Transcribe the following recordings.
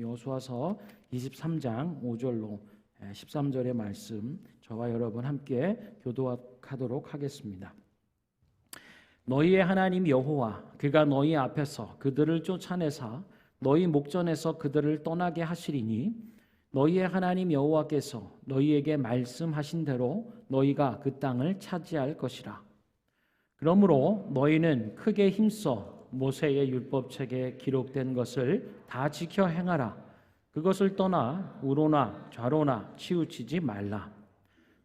여호수아서 23장 5절로 13절의 말씀 저와 여러분 함께 교도하도록 하겠습니다. 너희의 하나님 여호와 그가 너희 앞에서 그들을 쫓아내사 너희 목전에서 그들을 떠나게 하시리니 너희의 하나님 여호와께서 너희에게 말씀하신 대로 너희가 그 땅을 차지할 것이라. 그러므로 너희는 크게 힘써 모세의 율법책에 기록된 것을 다 지켜 행하라. 그것을 떠나 우로나 좌로나 치우치지 말라.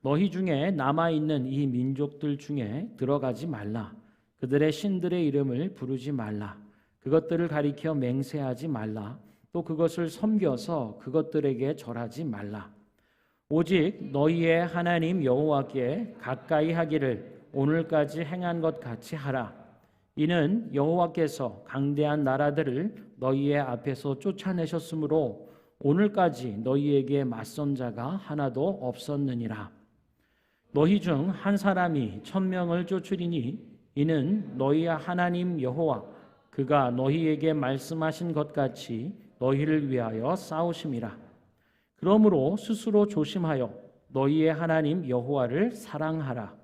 너희 중에 남아있는 이 민족들 중에 들어가지 말라. 그들의 신들의 이름을 부르지 말라. 그것들을 가리켜 맹세하지 말라. 또 그것을 섬겨서 그것들에게 절하지 말라. 오직 너희의 하나님 여호와께 가까이 하기를 오늘까지 행한 것 같이 하라. 이는 여호와께서 강대한 나라들을 너희의 앞에서 쫓아내셨으므로 오늘까지 너희에게 맞선 자가 하나도 없었느니라. 너희 중 한 사람이 1000명을 쫓으리니 이는 너희의 하나님 여호와 그가 너희에게 말씀하신 것 같이 너희를 위하여 싸우심이라. 그러므로 스스로 조심하여 너희의 하나님 여호와를 사랑하라.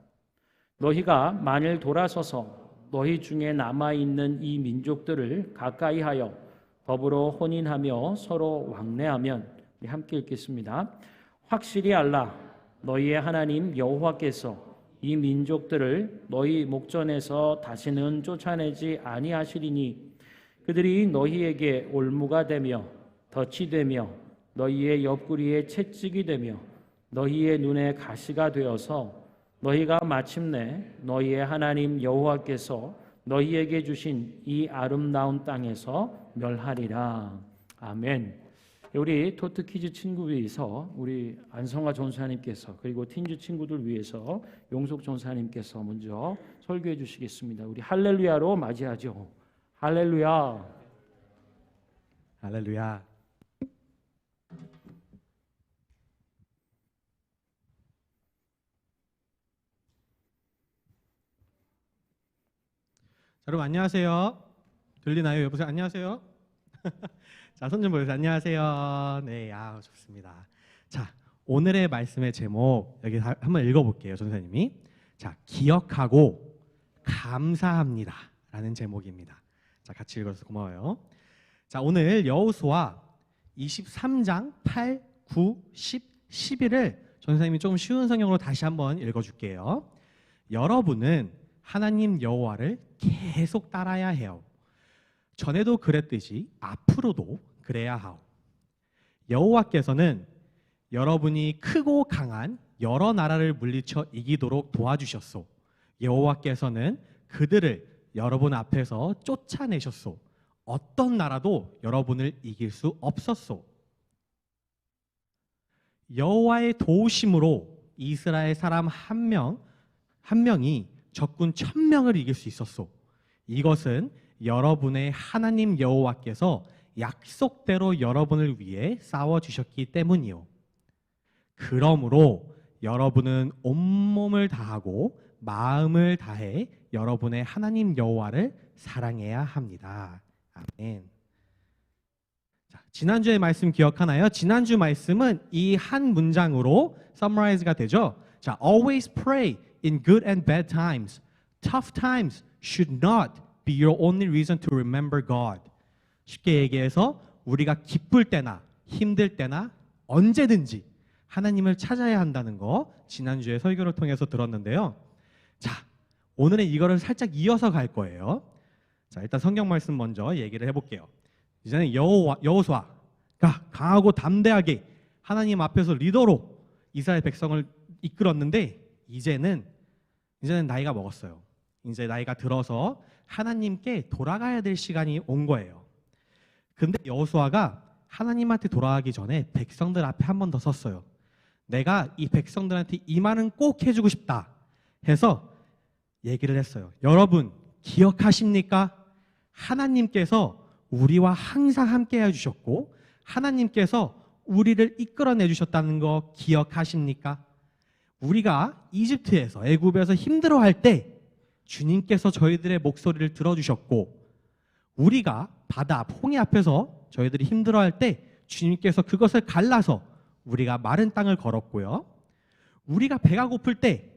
너희가 만일 돌아서서 너희 중에 남아있는 이 민족들을 가까이하여 더불어 혼인하며 서로 왕래하면, 함께 읽겠습니다. 확실히 알라. 너희의 하나님 여호와께서 이 민족들을 너희 목전에서 다시는 쫓아내지 아니하시리니 그들이 너희에게 올무가 되며 덫이 되며 너희의 옆구리에 채찍이 되며 너희의 눈에 가시가 되어서 너희가 마침내 너희의 하나님 여호와께서 너희에게 주신 이 아름다운 땅에서 멸하리라. 아멘. 우리 토트 퀴즈 친구 위해서 우리 안성화 전사님께서 그리고 틴주 친구들 위해서 용석 전사님께서 먼저 설교해 주시겠습니다. 우리 할렐루야로 맞이하죠. 할렐루야. 할렐루야. 여러분 안녕하세요. 들리나요? 여보세요. 안녕하세요. 자, 손 좀 보여주세요. 안녕하세요. 네, 좋습니다. 자, 오늘의 말씀의 제목 여기 한번 읽어볼게요, 전사님이. 자, 기억하고 감사합니다 라는 제목입니다. 자, 같이 읽어서 고마워요. 자, 오늘 여호수아 23장 8, 9, 10, 11을 전사님이 조금 쉬운 성경으로 다시 한번 읽어줄게요. 여러분은 하나님 여호와를 계속 따라야 해요. 전에도 그랬듯이 앞으로도 그래야 하오. 여호와께서는 여러분이 크고 강한 여러 나라를 물리쳐 이기도록 도와주셨소. 여호와께서는 그들을 여러분 앞에서 쫓아내셨소. 어떤 나라도 여러분을 이길 수 없었소. 여호와의 도우심으로 이스라엘 사람 한 명이 적군 1000명을 이길 수 있었소. 이것은 여러분의 하나님 여호와께서 약속대로 여러분을 위해 싸워주셨기 때문이요. 그러므로 여러분은 온몸을 다하고 마음을 다해 여러분의 하나님 여호와를 사랑해야 합니다. 아멘. 자, 지난주의 말씀 기억하나요? 지난주 말씀은 이 한 문장으로 summarized가 되죠. 자, always pray in good and bad times. Tough times should not be your only reason to remember God. 쉽게 얘기해서 우리가 기쁠 때나 힘들 때나 언제든지 하나님을 찾아야 한다는 거 지난주에 설교를 통해서 들었는데요. 자, 오늘은 이거를 살짝 이어서 갈 거예요. 자, 일단 성경 말씀 먼저 얘기를 해볼게요. 이제는 여호수아가 강하고 담대하게 하나님 앞에서 리더로 이스라엘 백성을 이끌었는데 이제는 나이가 먹었어요. 이제 나이가 들어서 하나님께 돌아가야 될 시간이 온 거예요. 근데 여호수아가 하나님한테 돌아가기 전에 백성들 앞에 한 번 더 섰어요. 내가 이 백성들한테 이 말은 꼭 해주고 싶다 해서 얘기를 했어요. 여러분 기억하십니까? 하나님께서 우리와 항상 함께 해주셨고 하나님께서 우리를 이끌어내 주셨다는 거 기억하십니까? 우리가 이집트에서 애굽에서 힘들어할 때 주님께서 저희들의 목소리를 들어주셨고 우리가 바다 홍해 앞에서 저희들이 힘들어할 때 주님께서 그것을 갈라서 우리가 마른 땅을 걸었고요. 우리가 배가 고플 때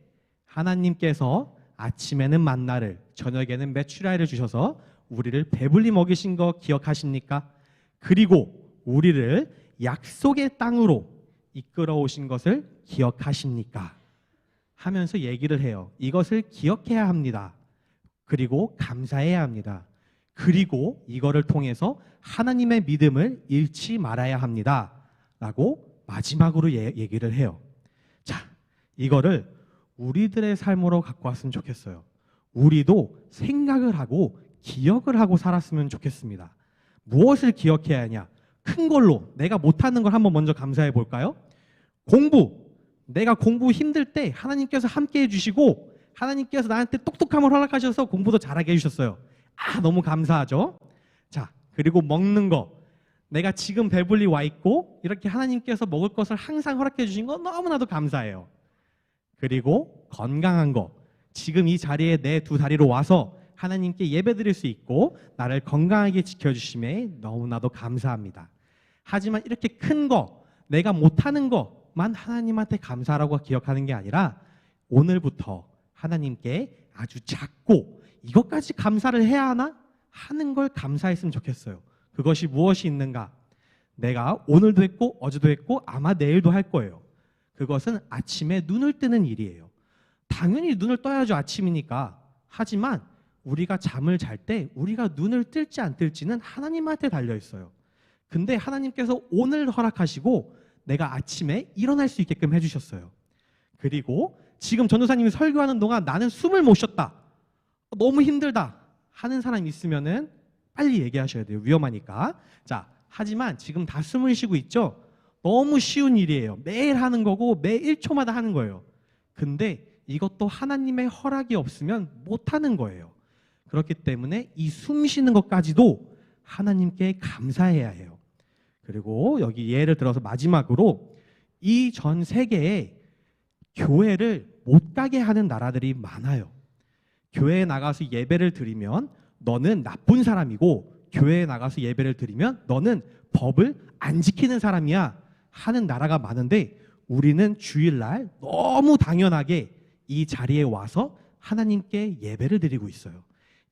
하나님께서 아침에는 만나를, 저녁에는 메추라를 주셔서 우리를 배불리 먹이신 거 기억하십니까? 그리고 우리를 약속의 땅으로 이끌어 오신 것을 기억하십니까? 하면서 얘기를 해요. 이것을 기억해야 합니다. 그리고 감사해야 합니다. 그리고 이거를 통해서 하나님의 믿음을 잃지 말아야 합니다. 라고 마지막으로 얘기를 해요. 자, 이거를 우리들의 삶으로 갖고 왔으면 좋겠어요. 우리도 생각을 하고 기억을 하고 살았으면 좋겠습니다. 무엇을 기억해야 하냐? 큰 걸로 내가 못하는 걸 한번 먼저 감사해 볼까요? 공부. 내가 공부 힘들 때 하나님께서 함께 해주시고 하나님께서 나한테 똑똑함을 허락하셔서 공부도 잘하게 해주셨어요. 너무 감사하죠. 자, 그리고 먹는 거. 내가 지금 배불리 와 있고 이렇게 하나님께서 먹을 것을 항상 허락해 주신 거 너무나도 감사해요. 그리고 건강한 거. 지금 이 자리에 내 두 다리로 와서 하나님께 예배드릴 수 있고 나를 건강하게 지켜주심에 너무나도 감사합니다. 하지만 이렇게 큰 거, 내가 못하는 것만 하나님한테 감사하라고 기억하는 게 아니라 오늘부터 하나님께 아주 작고 이것까지 감사를 해야 하나? 하는 걸 감사했으면 좋겠어요. 그것이 무엇이 있는가? 내가 오늘도 했고 어제도 했고 아마 내일도 할 거예요. 그것은 아침에 눈을 뜨는 일이에요. 당연히 눈을 떠야죠. 아침이니까. 하지만 우리가 잠을 잘 때 우리가 눈을 뜰지 안 뜰지는 하나님한테 달려 있어요. 근데 하나님께서 오늘 허락하시고 내가 아침에 일어날 수 있게끔 해주셨어요. 그리고 지금 전도사님이 설교하는 동안 나는 숨을 못 쉬었다, 너무 힘들다 하는 사람 있으면은 빨리 얘기하셔야 돼요. 위험하니까. 자, 하지만 지금 다 숨을 쉬고 있죠? 너무 쉬운 일이에요. 매일 하는 거고 매 1초마다 하는 거예요. 근데 이것도 하나님의 허락이 없으면 못 하는 거예요. 그렇기 때문에 이 숨 쉬는 것까지도 하나님께 감사해야 해요. 그리고 여기 예를 들어서 마지막으로 이 전 세계에 교회를 못 가게 하는 나라들이 많아요. 교회에 나가서 예배를 드리면 너는 나쁜 사람이고 교회에 나가서 예배를 드리면 너는 법을 안 지키는 사람이야 하는 나라가 많은데 우리는 주일날 너무 당연하게 이 자리에 와서 하나님께 예배를 드리고 있어요.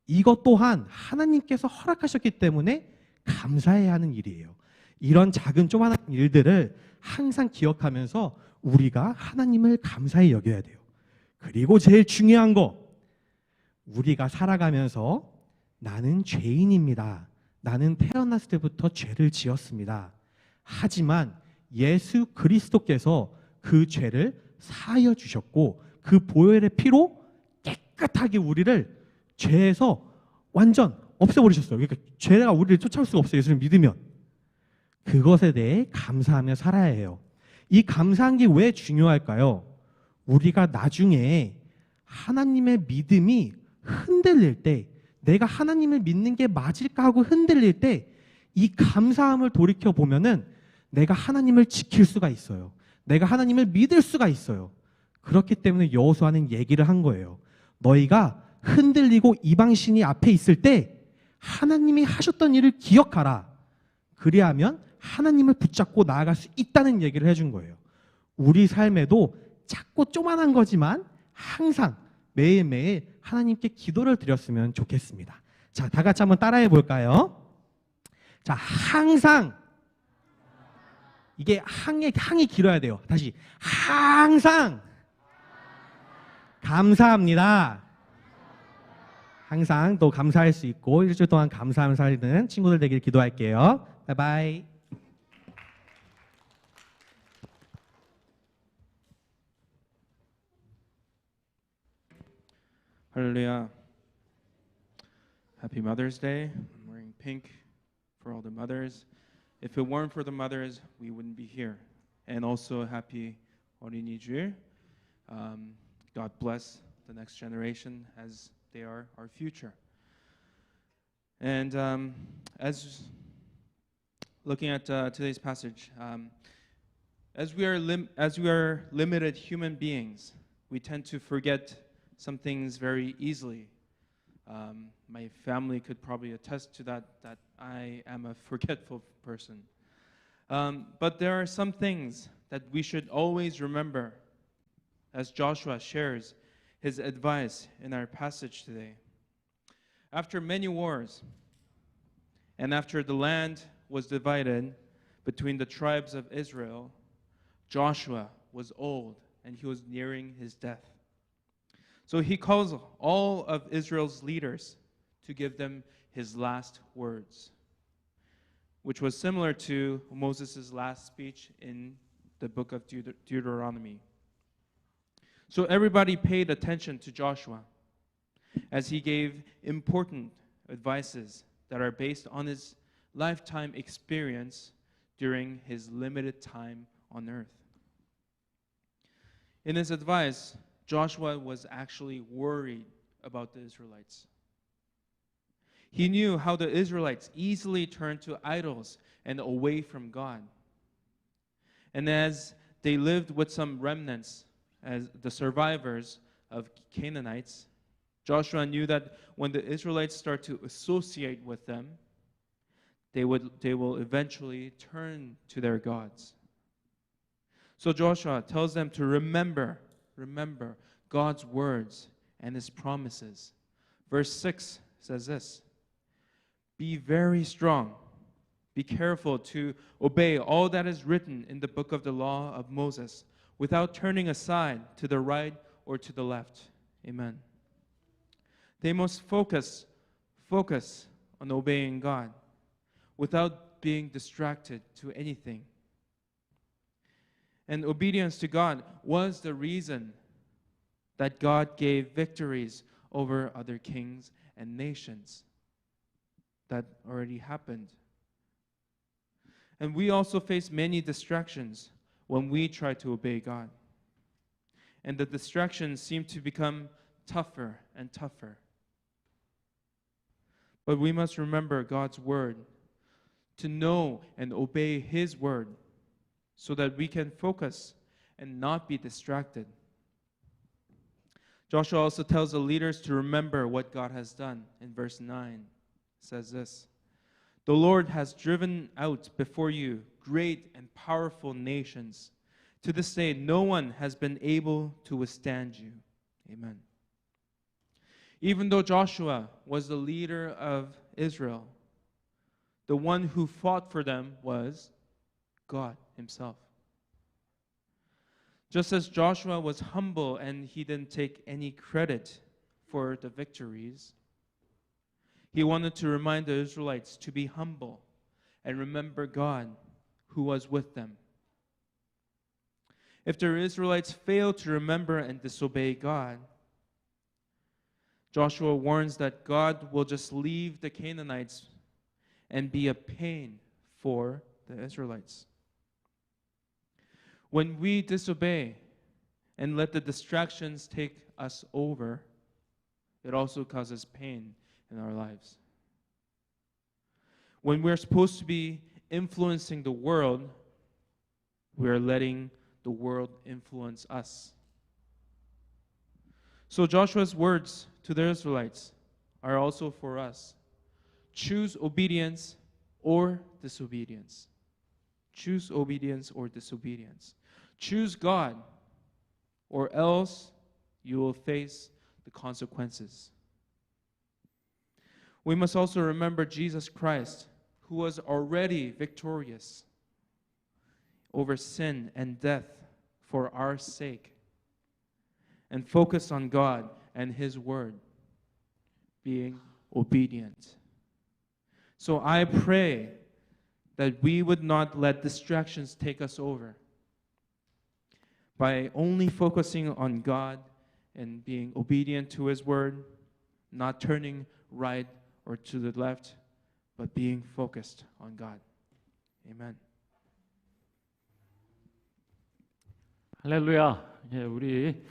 이것 또한 하나님께서 허락하셨기 때문에 감사해야 하는 일이에요. 이런 작은 조그마한 일들을 항상 기억하면서 우리가 하나님을 감사히 여겨야 돼요. 그리고 제일 중요한 거, 우리가 살아가면서 나는 죄인입니다. 나는 태어났을 때부터 죄를 지었습니다. 하지만 예수 그리스도께서 그 죄를 사하여 주셨고 그 보혈의 피로 깨끗하게 우리를 죄에서 완전 없애버리셨어요. 그러니까 죄가 우리를 쫓아올 수가 없어요. 예수를 믿으면. 그것에 대해 감사하며 살아야 해요. 이 감사한 게 왜 중요할까요? 우리가 나중에 하나님의 믿음이 흔들릴 때, 내가 하나님을 믿는 게 맞을까 하고 흔들릴 때 이 감사함을 돌이켜 보면은 내가 하나님을 지킬 수가 있어요. 내가 하나님을 믿을 수가 있어요. 그렇기 때문에 여호수아는 얘기를 한 거예요. 너희가 흔들리고 이방신이 앞에 있을 때 하나님이 하셨던 일을 기억하라. 그리하면 하나님을 붙잡고 나아갈 수 있다는 얘기를 해준 거예요. 우리 삶에도 작고 조만한 거지만 항상 매일매일 하나님께 기도를 드렸으면 좋겠습니다. 자, 다 같이 한번 따라해 볼까요? 자, 항상, 이게 항이 길어야 돼요. 다시, 항상 감사합니다. 항상 또 감사할 수 있고 일주일 동안 감사하며 살는 친구들 되길 기도할게요. 바이바이. Hallelujah. Happy Mother's Day. I'm wearing pink for all the mothers. If it weren't for the mothers, we wouldn't be here. And also happy 어린이 주일. God bless the next generation as they are our future. And as looking at today's passage, as we are limited human beings, we tend to forget some things very easily. My family could probably attest to that I am a forgetful person. But there are some things that we should always remember as Joshua shares his advice in our passage today. After many wars, and after the land was divided between the tribes of Israel, Joshua was old and he was nearing his death. So he calls all of Israel's leaders to give them his last words, which was similar to Moses' last speech in the book of Deuteronomy. So everybody paid attention to Joshua as he gave important advices that are based on his lifetime experience during his limited time on earth. In his advice, Joshua was actually worried about the Israelites. He knew how the Israelites easily turned to idols and away from God. And as they lived with some remnants as the survivors of Canaanites, Joshua knew that when the Israelites start to associate with them, they will eventually turn to their gods. So Joshua tells them to remember God's words and his promises. Verse 6 says this: "Be very strong. Be careful to obey all that is written in the book of the law of Moses, without turning aside to the right or to the left." Amen. They must focus on obeying God without being distracted to anything. And obedience to God was the reason that God gave victories over other kings and nations. That already happened. And we also face many distractions when we try to obey God. And the distractions seem to become tougher and tougher. But we must remember God's word, to know and obey his word, so that we can focus and not be distracted. Joshua also tells the leaders to remember what God has done. In verse 9, it says this: "The Lord has driven out before you great and powerful nations. To this day, no one has been able to withstand you." Amen. Even though Joshua was the leader of Israel, the one who fought for them was God himself. Just as Joshua was humble and he didn't take any credit for the victories, he wanted to remind the Israelites to be humble and remember God who was with them. If the Israelites failed to remember and disobey God, Joshua warns that God will just leave the Canaanites and be a pain for the Israelites. When we disobey and let the distractions take us over, it also causes pain in our lives. When we're supposed to be influencing the world, we're letting the world influence us. So Joshua's words to the Israelites are also for us. Choose obedience or disobedience. Choose obedience or disobedience. Choose God, or else you will face the consequences. We must also remember Jesus Christ, who was already victorious over sin and death for our sake, and focus on God and his word, being obedient. So I pray that we would not let distractions take us over, by only focusing on God and being obedient to his word, not turning right or to the left, but being focused on God. Amen. 할렐루야. 우리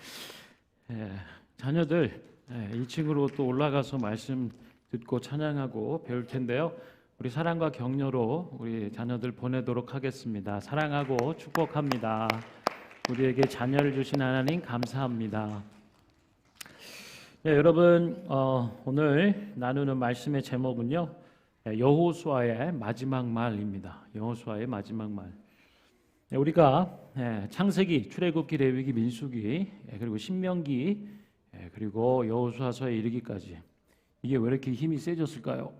자녀들 2층으로 또 올라가서 말씀 듣고 찬양하고 배울 텐데요. 우리 사랑과 격려로 우리 자녀들 보내도록 하겠습니다. 사랑하고 축복합니다. 우리에게 자녀를 주신 하나님 감사합니다. 여러분 오늘 나누는 말씀의 제목은요. 여호수아의 마지막 말입니다. 여호수아의 마지막 말. 우리가 창세기, 출애굽기, 레위기, 민수기, 그리고 신명기, 그리고 여호수아서에 이르기까지 이게 왜 이렇게 힘이 세졌을까요?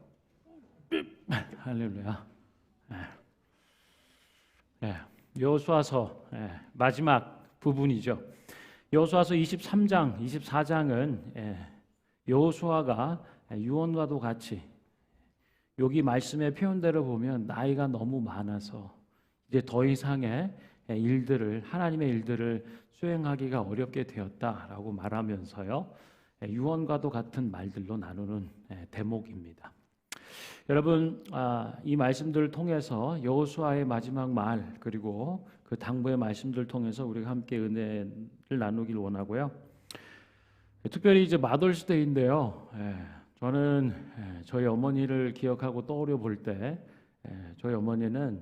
할렐루야. 여호수아서 마지막 부분이죠. 여호수아서 23장, 24장은 여호수아가 유언과도 같이 여기 말씀의 표현대로 보면 나이가 너무 많아서 이제 더 이상의 일들을 하나님의 일들을 수행하기가 어렵게 되었다라고 말하면서요. 유언과도 같은 말들로 나누는 대목입니다. 여러분, 이 말씀들을 통해서 여호수아의 마지막 말 그리고 그 당부의 말씀들을 통해서 우리가 함께 은혜를 나누길 원하고요. 특별히 이제 마더스데이인데요. 저는 저희 어머니를 기억하고 떠오려 볼 때 저희 어머니는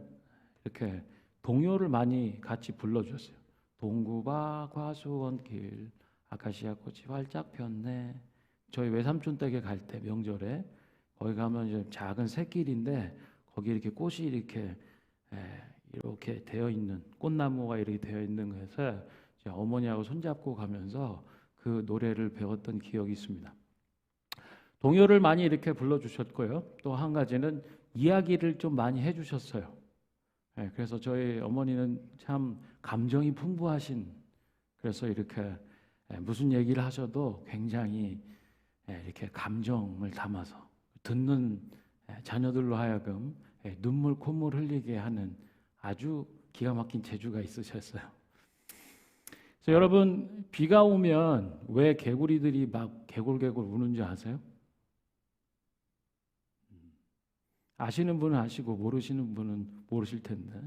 이렇게 동요를 많이 같이 불러주셨어요. 동구바 과수원길 아카시아 꽃이 활짝 폈네. 저희 외삼촌 댁에 갈 때 명절에 거기 가면 이제 작은 샛길인데 거기 이렇게 꽃이 이렇게 되어 있는 꽃나무가 이렇게 되어 있는 것에 어머니하고 손잡고 가면서 그 노래를 배웠던 기억이 있습니다. 동요를 많이 이렇게 불러주셨고요. 또 한 가지는 이야기를 좀 많이 해주셨어요. 그래서 저희 어머니는 참 감정이 풍부하신, 그래서 이렇게 무슨 얘기를 하셔도 굉장히 이렇게 감정을 담아서 듣는 자녀들로 하여금 눈물 콧물 흘리게 하는 아주 기가 막힌 재주가 있으셨어요. 그래서 여러분, 비가 오면 왜 개구리들이 막 개골개골 우는지 아세요? 아시는 분은 아시고 모르시는 분은 모르실 텐데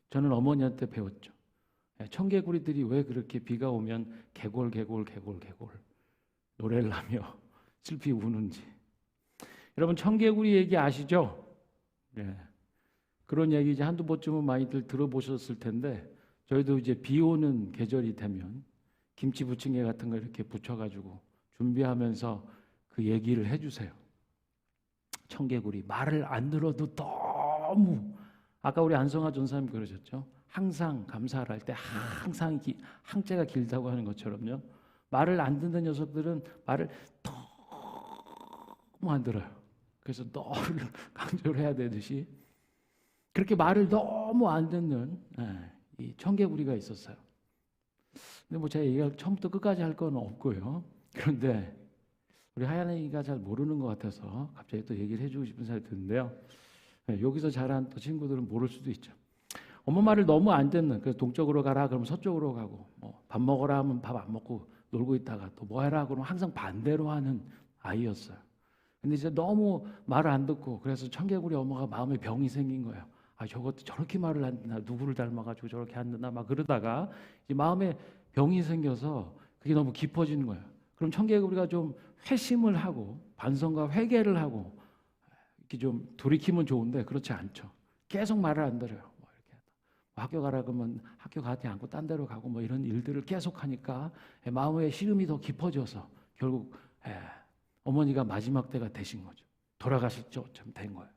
저는 어머니한테 배웠죠. 청개구리들이 왜 그렇게 비가 오면 개골개골 노래를 하며 슬피 우는지. 여러분, 청개구리 얘기 아시죠? 그런 얘기 이제 한두 번쯤은 많이들 들어보셨을 텐데 저희도 이제 비 오는 계절이 되면 김치 부침개 같은 거 이렇게 부쳐가지고 준비하면서 그 얘기를 해주세요. 청개구리 말을 안 들어도 너무, 아까 우리 안성화 전사님 그러셨죠? 항상 감사를 할 때 항상 항자가 길다고 하는 것처럼요. 말을 안 듣는 녀석들은 말을 너무 안 들어요. 그래서 너를 강조를 해야 되듯이 그렇게 말을 너무 안 듣는 이 청개구리가 있었어요. 근데 뭐 제가 얘기할 처음부터 끝까지 할 건 없고요. 그런데 우리 하연이가 잘 모르는 것 같아서 갑자기 또 얘기를 해주고 싶은 생각이 드는데요. 여기서 자란 또 친구들은 모를 수도 있죠. 엄마 말을 너무 안 듣는, 그래서 동쪽으로 가라 그러면 서쪽으로 가고, 밥 먹어라 하면 밥 안 먹고 놀고 있다가 또 뭐 해라 그러면 항상 반대로 하는 아이였어요. 근데 이제 너무 말을 안 듣고 그래서 청개구리 엄마가 마음에 병이 생긴 거예요. 저것도 저렇게 말을 안 듣나, 누구를 닮아가지고 저렇게 안 듣나 막 그러다가 이제 마음에 병이 생겨서 그게 너무 깊어지는 거예요. 그럼 청개구리가 좀 회심을 하고 반성과 회개를 하고 이렇게 좀 돌이키면 좋은데 그렇지 않죠. 계속 말을 안 들어요. 뭐 이렇게 학교 가라 그러면 학교 가지 않고 딴 데로 가고 뭐 이런 일들을 계속 하니까 마음의 시름이 더 깊어져서 결국 어머니가 마지막 때가 되신 거죠. 돌아가실 때쯤 된 거예요.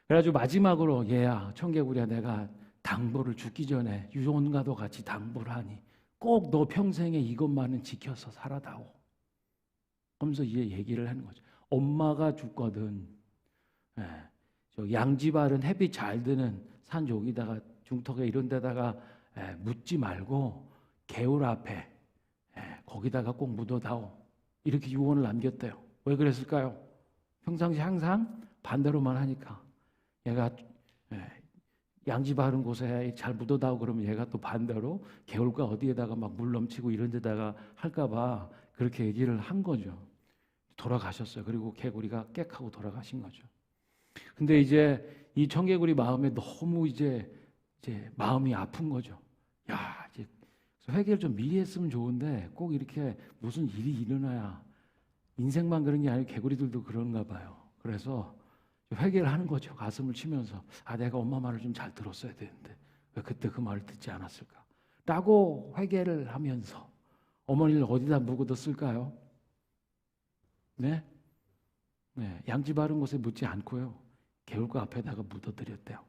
그래가지고 마지막으로 얘야 청개구리야, 내가 당부를 죽기 전에 유언과도 같이 당부를 하니 꼭 너 평생에 이것만은 지켜서 살아다오. 하면서 이제 얘기를 하는 거죠. 엄마가 죽거든 저 양지 바른 햇빛 잘 드는 산 여기다가 중턱에 이런 데다가 묻지 말고 개울 앞에 거기다가 꼭 묻어다오. 이렇게 유언을 남겼대요. 왜 그랬을까요? 평상시 항상 반대로만 하니까 얘가 양지 바른 곳에 잘 묻어다오 그러면 얘가 또 반대로 개울가 어디에다가 막 물 넘치고 이런 데다가 할까봐 그렇게 얘기를 한 거죠. 돌아가셨어요. 그리고 개구리가 꽥하고 돌아가신 거죠. 근데 이제 이 청개구리 마음에 너무 이제 마음이 아픈 거죠. 야, 이제 회개를 좀 미리 했으면 좋은데 꼭 이렇게 무슨 일이 일어나야, 인생만 그런 게 아니고 개구리들도 그런가 봐요. 그래서 회개를 하는 거죠. 가슴을 치면서 내가 엄마 말을 좀 잘 들었어야 되는데 왜 그때 그 말을 듣지 않았을까 라고 회개를 하면서 어머니를 어디다 묵어뒀을까요? 네? 네, 양지 바른 곳에 묻지 않고요. 개울가 앞에다가 묻어드렸대요.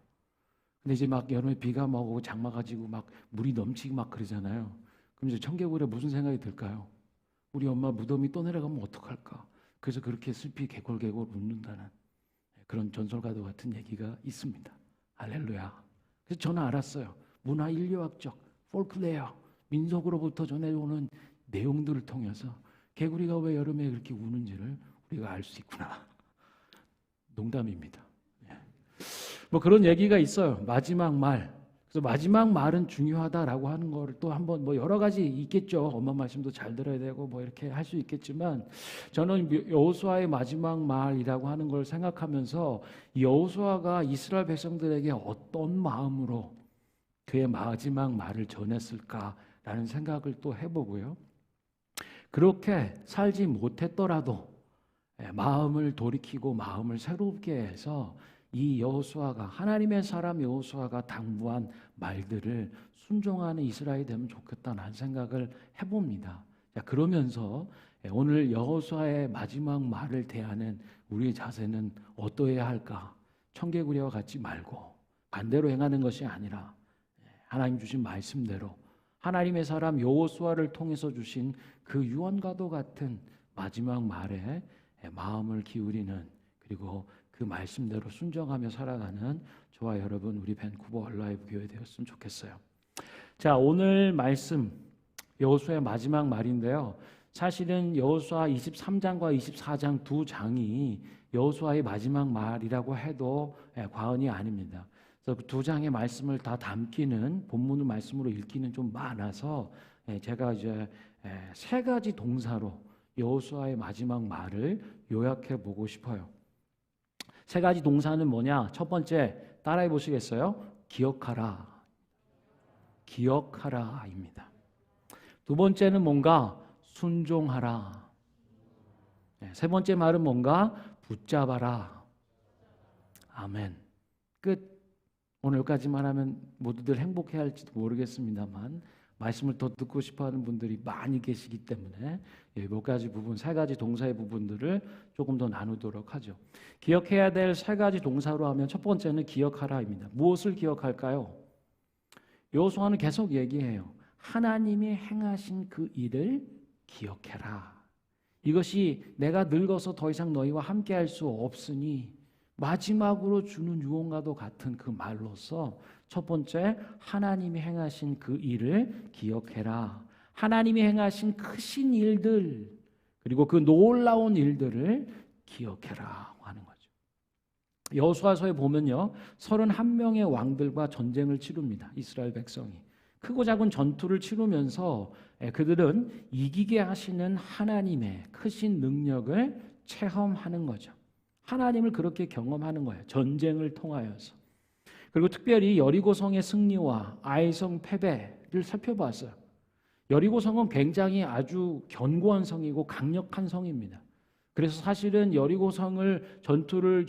근데 이제 막 여름에 비가 막 오고 장마 가지고 막 물이 넘치고 막 그러잖아요. 그럼 이제 청개구리에 무슨 생각이 들까요? 우리 엄마 무덤이 떠내려가면 어떡할까? 그래서 그렇게 슬피 개골개골 웃는다는 그런 전설과도 같은 얘기가 있습니다. 할렐루야. 그래서 저는 알았어요. 문화 인류학적, 폴클레어, 민속으로부터 전해오는 내용들을 통해서 개구리가 왜 여름에 그렇게 우는지를 우리가 알 수 있구나. 농담입니다. 뭐 그런 얘기가 있어요. 마지막 말. 그래서 마지막 말은 중요하다라고 하는 거를 또 한번 뭐 여러 가지 있겠죠. 엄마 말씀도 잘 들어야 되고 뭐 이렇게 할 수 있겠지만 저는 여호수아의 마지막 말이라고 하는 걸 생각하면서 여호수아가 이스라엘 백성들에게 어떤 마음으로 그의 마지막 말을 전했을까라는 생각을 또 해보고요. 그렇게 살지 못했더라도 마음을 돌이키고 마음을 새롭게 해서 이 여호수아가 하나님의 사람 여호수아가 당부한 말들을 순종하는 이스라엘이 되면 좋겠다는 생각을 해봅니다. 자, 그러면서 오늘 여호수아의 마지막 말을 대하는 우리의 자세는 어떠해야 할까? 청개구리와 같지 말고 반대로 행하는 것이 아니라 하나님 주신 말씀대로 하나님의 사람 여호수아를 통해서 주신 그 유언과도 같은 마지막 말에 마음을 기울이는 그리고 그 말씀대로 순종하며 살아가는 저와 여러분 우리 밴쿠버 얼라이브 교회 되었으면 좋겠어요. 자, 오늘 말씀 여호수아의 마지막 말인데요. 사실은 여호수아 23장과 24장 두 장이 여호수아의 마지막 말이라고 해도 과언이 아닙니다. 그래서 두 장의 말씀을 다 담기는 본문을 말씀으로 읽기는 좀 많아서 제가 이제 세 가지 동사로 여호수아의 마지막 말을 요약해 보고 싶어요. 세 가지 동사는 뭐냐? 첫 번째 따라해 보시겠어요? 기억하라. 기억하라입니다. 두 번째는 뭔가 순종하라. 세 번째 말은 뭔가 붙잡아라. 아멘. 끝. 오늘 여기까지만 하면 모두들 행복해 할지도 모르겠습니다만 말씀을 더 듣고 싶어하는 분들이 많이 계시기 때문에 몇 가지 부분, 세 가지 동사의 부분들을 조금 더 나누도록 하죠. 기억해야 될 세 가지 동사로 하면 첫 번째는 기억하라입니다. 무엇을 기억할까요? 여호수아는 계속 얘기해요. 하나님이 행하신 그 일을 기억해라. 이것이 내가 늙어서 더 이상 너희와 함께할 수 없으니 마지막으로 주는 유언과도 같은 그 말로서 첫 번째 하나님이 행하신 그 일을 기억해라. 하나님이 행하신 크신 일들 그리고 그 놀라운 일들을 기억해라 하는 거죠. 여호수아서에 보면요 31명의 왕들과 전쟁을 치릅니다. 이스라엘 백성이 크고 작은 전투를 치르면서 그들은 이기게 하시는 하나님의 크신 능력을 체험하는 거죠. 하나님을 그렇게 경험하는 거예요. 전쟁을 통하여서. 그리고 특별히 여리고성의 승리와 아이성 패배를 살펴봤어요. 여리고성은 굉장히 아주 견고한 성이고 강력한 성입니다. 그래서 사실은 여리고성을 전투를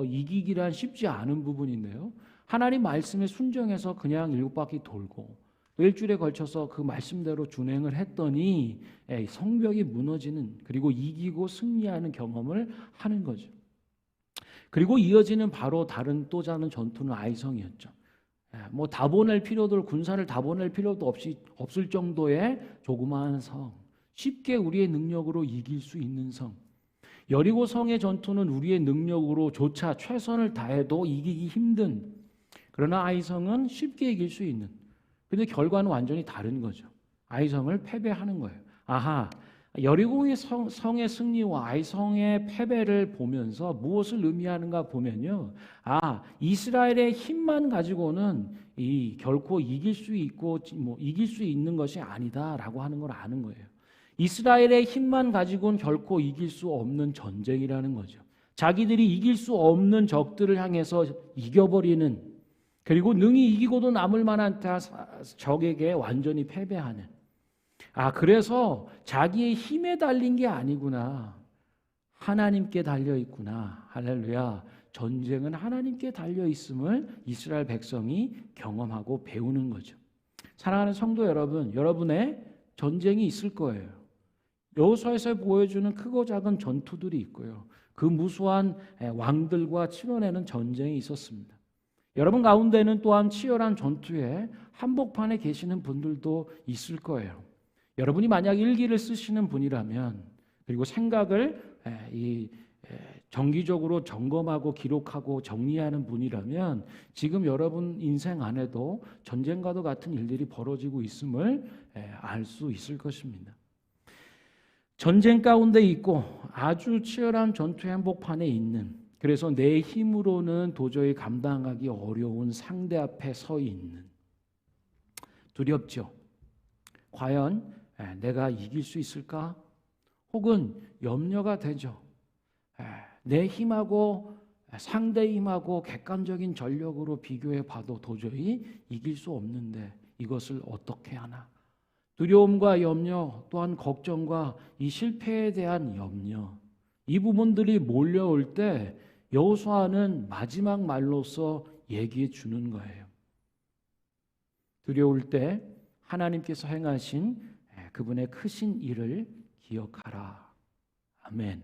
이기기란 쉽지 않은 부분인데요. 하나님 말씀에 순종해서 그냥 7바퀴 돌고 일주일에 걸쳐서 그 말씀대로 준행을 했더니 성벽이 무너지는 그리고 이기고 승리하는 경험을 하는 거죠. 그리고 이어지는 바로 다른 또 다른 전투는 아이성이었죠. 뭐 다 보낼 필요도 군사를 다 보낼 필요도 없을 정도의 조그마한 성, 쉽게 우리의 능력으로 이길 수 있는 성. 여리고성의 전투는 우리의 능력으로조차 최선을 다해도 이기기 힘든 그러나 아이성은 쉽게 이길 수 있는. 근데 결과는 완전히 다른 거죠. 아이성을 패배하는 거예요. 아하. 여리고의 성의 승리와 아이성의 패배를 보면서 무엇을 의미하는가 보면요. 이스라엘의 힘만 가지고는 결코 이길 수 있고 이길 수 있는 것이 아니다라고 하는 걸 아는 거예요. 이스라엘의 힘만 가지고는 결코 이길 수 없는 전쟁이라는 거죠. 자기들이 이길 수 없는 적들을 향해서 이겨버리는 그리고 능히 이기고도 남을 만한 적에게 완전히 패배하는 그래서 자기의 힘에 달린 게 아니구나. 하나님께 달려있구나. 할렐루야. 전쟁은 하나님께 달려있음을 이스라엘 백성이 경험하고 배우는 거죠. 사랑하는 성도 여러분, 여러분의 전쟁이 있을 거예요. 여호수아에서 보여주는 크고 작은 전투들이 있고요. 그 무수한 왕들과 치러내는 전쟁이 있었습니다. 여러분 가운데는 또한 치열한 전투에 한복판에 계시는 분들도 있을 거예요. 여러분이 만약 일기를 쓰시는 분이라면, 그리고 생각을 정기적으로 점검하고 기록하고 정리하는 분이라면, 지금 여러분 인생 안에도 전쟁과도 같은 일들이 벌어지고 있음을 알 수 있을 것입니다. 전쟁 가운데 있고 아주 치열한 전투의 한복판에 있는, 그래서 내 힘으로는 도저히 감당하기 어려운 상대 앞에 서 있는, 두렵죠. 과연 내가 이길 수 있을까? 혹은 염려가 되죠. 내 힘하고 상대 힘하고 객관적인 전력으로 비교해 봐도 도저히 이길 수 없는데 이것을 어떻게 하나? 두려움과 염려, 또한 걱정과 이 실패에 대한 염려, 이 부분들이 몰려올 때 여호수아는 마지막 말로서 얘기해 주는 거예요. 두려울 때 하나님께서 행하신 그분의 크신 일을 기억하라. 아멘.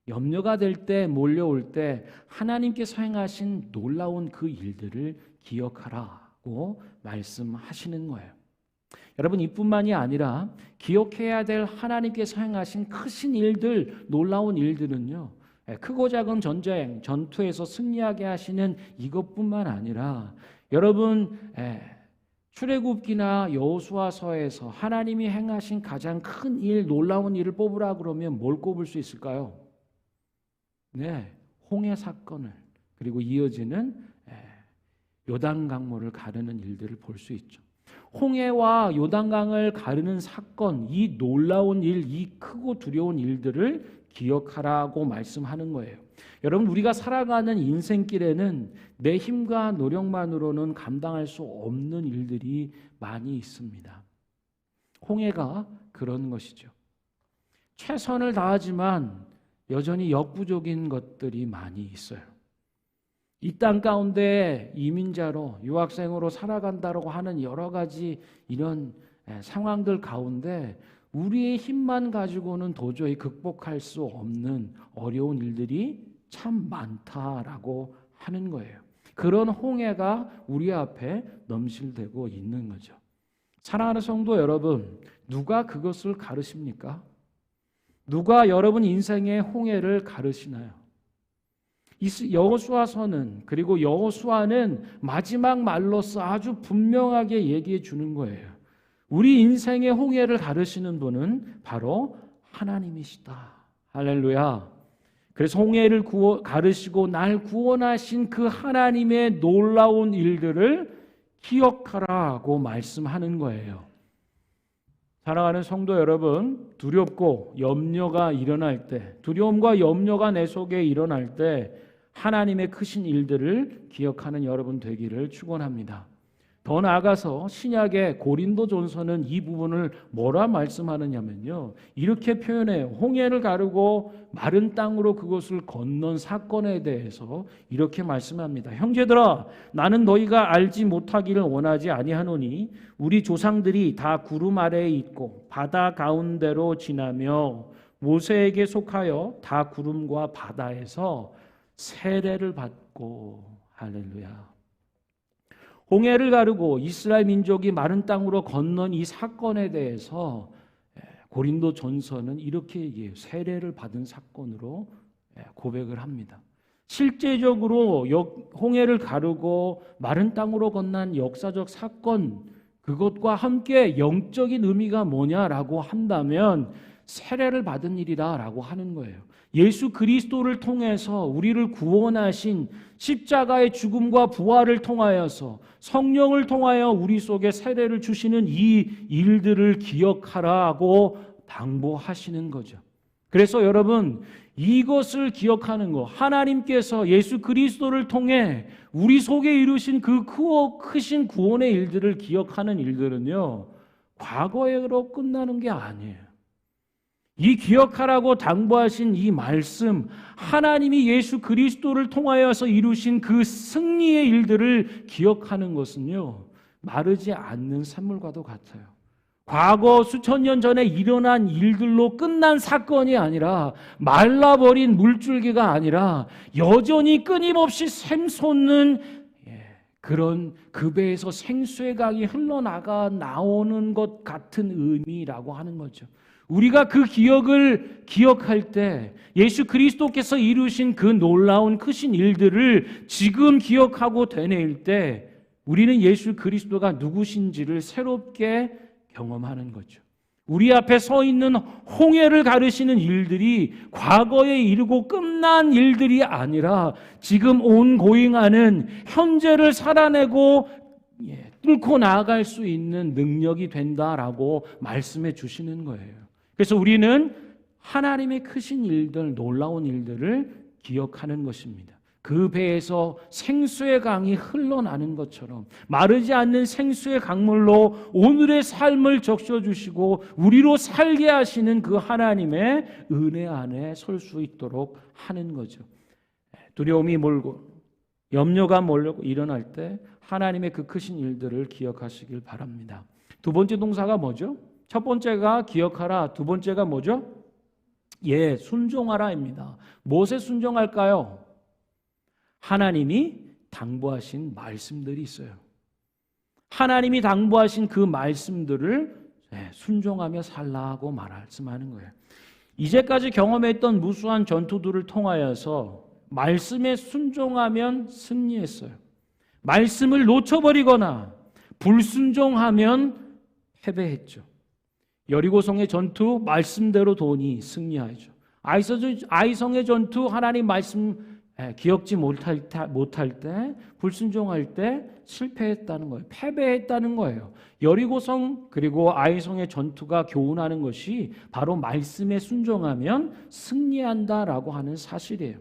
염려가 될 때, 몰려올 때 하나님께서 행하신 놀라운 그 일들을 기억하라고 말씀하시는 거예요. 여러분, 이뿐만이 아니라 기억해야 될 하나님께서 행하신 크신 일들, 놀라운 일들은요, 크고 작은 전쟁, 전투에서 승리하게 하시는 이것뿐만 아니라, 여러분 출애굽기나 여호수아서에서 하나님이 행하신 가장 큰 일, 놀라운 일을 뽑으라 그러면 뭘 꼽을 수 있을까요? 네, 홍해 사건을, 그리고 이어지는 요단강물을 가르는 일들을 볼 수 있죠. 홍해와 요단강을 가르는 사건, 이 놀라운 일, 이 크고 두려운 일들을 기억하라고 말씀하는 거예요. 여러분, 우리가 살아가는 인생길에는 내 힘과 노력만으로는 감당할 수 없는 일들이 많이 있습니다. 홍해가 그런 것이죠. 최선을 다하지만 여전히 역부족인 것들이 많이 있어요. 이 땅 가운데 이민자로, 유학생으로 살아간다고 하는 여러 가지 이런 상황들 가운데 우리의 힘만 가지고는 도저히 극복할 수 없는 어려운 일들이 참 많다라고 하는 거예요. 그런 홍해가 우리 앞에 넘실대고 있는 거죠. 사랑하는 성도 여러분, 누가 그것을 가르십니까? 누가 여러분 인생의 홍해를 가르시나요? 여호수아서는, 그리고 여호수아는 마지막 말로서 아주 분명하게 얘기해 주는 거예요. 우리 인생의 홍해를 가르시는 분은 바로 하나님이시다. 할렐루야. 그래서 홍해를 가르시고 날 구원하신 그 하나님의 놀라운 일들을 기억하라고 말씀하는 거예요. 사랑하는 성도 여러분, 두렵고 염려가 일어날 때, 두려움과 염려가 내 속에 일어날 때 하나님의 크신 일들을 기억하는 여러분 되기를 축원합니다. 더 나아가서 신약의 고린도전서는 이 부분을 뭐라 말씀하느냐면요, 이렇게 표현해요. 홍해를 가르고 마른 땅으로 그것을 건넌 사건에 대해서 이렇게 말씀합니다. 형제들아, 나는 너희가 알지 못하기를 원하지 아니하노니 우리 조상들이 다 구름 아래에 있고 바다 가운데로 지나며 모세에게 속하여 다 구름과 바다에서 세례를 받고, 할렐루야. 홍해를 가르고 이스라엘 민족이 마른 땅으로 건넌 이 사건에 대해서 고린도 전서는 이렇게 얘기해요. 세례를 받은 사건으로 고백을 합니다. 실제적으로 홍해를 가르고 마른 땅으로 건넌 역사적 사건, 그것과 함께 영적인 의미가 뭐냐라고 한다면 세례를 받은 일이다라고 하는 거예요. 예수 그리스도를 통해서 우리를 구원하신 십자가의 죽음과 부활을 통하여서 성령을 통하여 우리 속에 세례를 주시는 이 일들을 기억하라고 당부하시는 거죠. 그래서 여러분, 이것을 기억하는 거, 하나님께서 예수 그리스도를 통해 우리 속에 이루신 그 크신 구원의 일들을 기억하는 일들은요, 과거로 끝나는 게 아니에요. 이 기억하라고 당부하신 이 말씀, 하나님이 예수 그리스도를 통하여서 이루신 그 승리의 일들을 기억하는 것은요, 마르지 않는 샘물과도 같아요. 과거 수천 년 전에 일어난 일들로 끝난 사건이 아니라 말라버린 물줄기가 아니라 여전히 끊임없이 샘솟는 그런 그 배에서 생수의 강이 흘러나가 나오는 것 같은 의미라고 하는 거죠. 우리가 그 기억을 기억할 때 예수 그리스도께서 이루신 그 놀라운 크신 일들을 지금 기억하고 되뇌일 때 우리는 예수 그리스도가 누구신지를 새롭게 경험하는 거죠. 우리 앞에 서 있는 홍해를 가르시는 일들이 과거에 이르고 끝난 일들이 아니라 지금 온고잉하는 현재를 살아내고 뚫고 나아갈 수 있는 능력이 된다라고 말씀해 주시는 거예요. 그래서 우리는 하나님의 크신 일들, 놀라운 일들을 기억하는 것입니다. 그 배에서 생수의 강이 흘러나는 것처럼 마르지 않는 생수의 강물로 오늘의 삶을 적셔주시고 우리로 살게 하시는 그 하나님의 은혜 안에 설 수 있도록 하는 거죠. 두려움이 몰고 염려가 몰고 일어날 때 하나님의 그 크신 일들을 기억하시길 바랍니다. 두 번째 동사가 뭐죠? 첫 번째가 기억하라, 두 번째가 뭐죠? 순종하라입니다. 무엇에 순종할까요? 하나님이 당부하신 말씀들이 있어요. 하나님이 당부하신 그 말씀들을 순종하며 살라고 말씀하는 거예요. 이제까지 경험했던 무수한 전투들을 통하여서 말씀에 순종하면 승리했어요. 말씀을 놓쳐버리거나 불순종하면 패배했죠. 여리고성의 전투 말씀대로 도니 승리하죠. 아이성의 전투 하나님 말씀 기억지 못할 때 불순종할 때 실패했다는 거예요. 패배했다는 거예요. 여리고성 그리고 아이성의 전투가 교훈하는 것이 바로 말씀에 순종하면 승리한다라고 하는 사실이에요.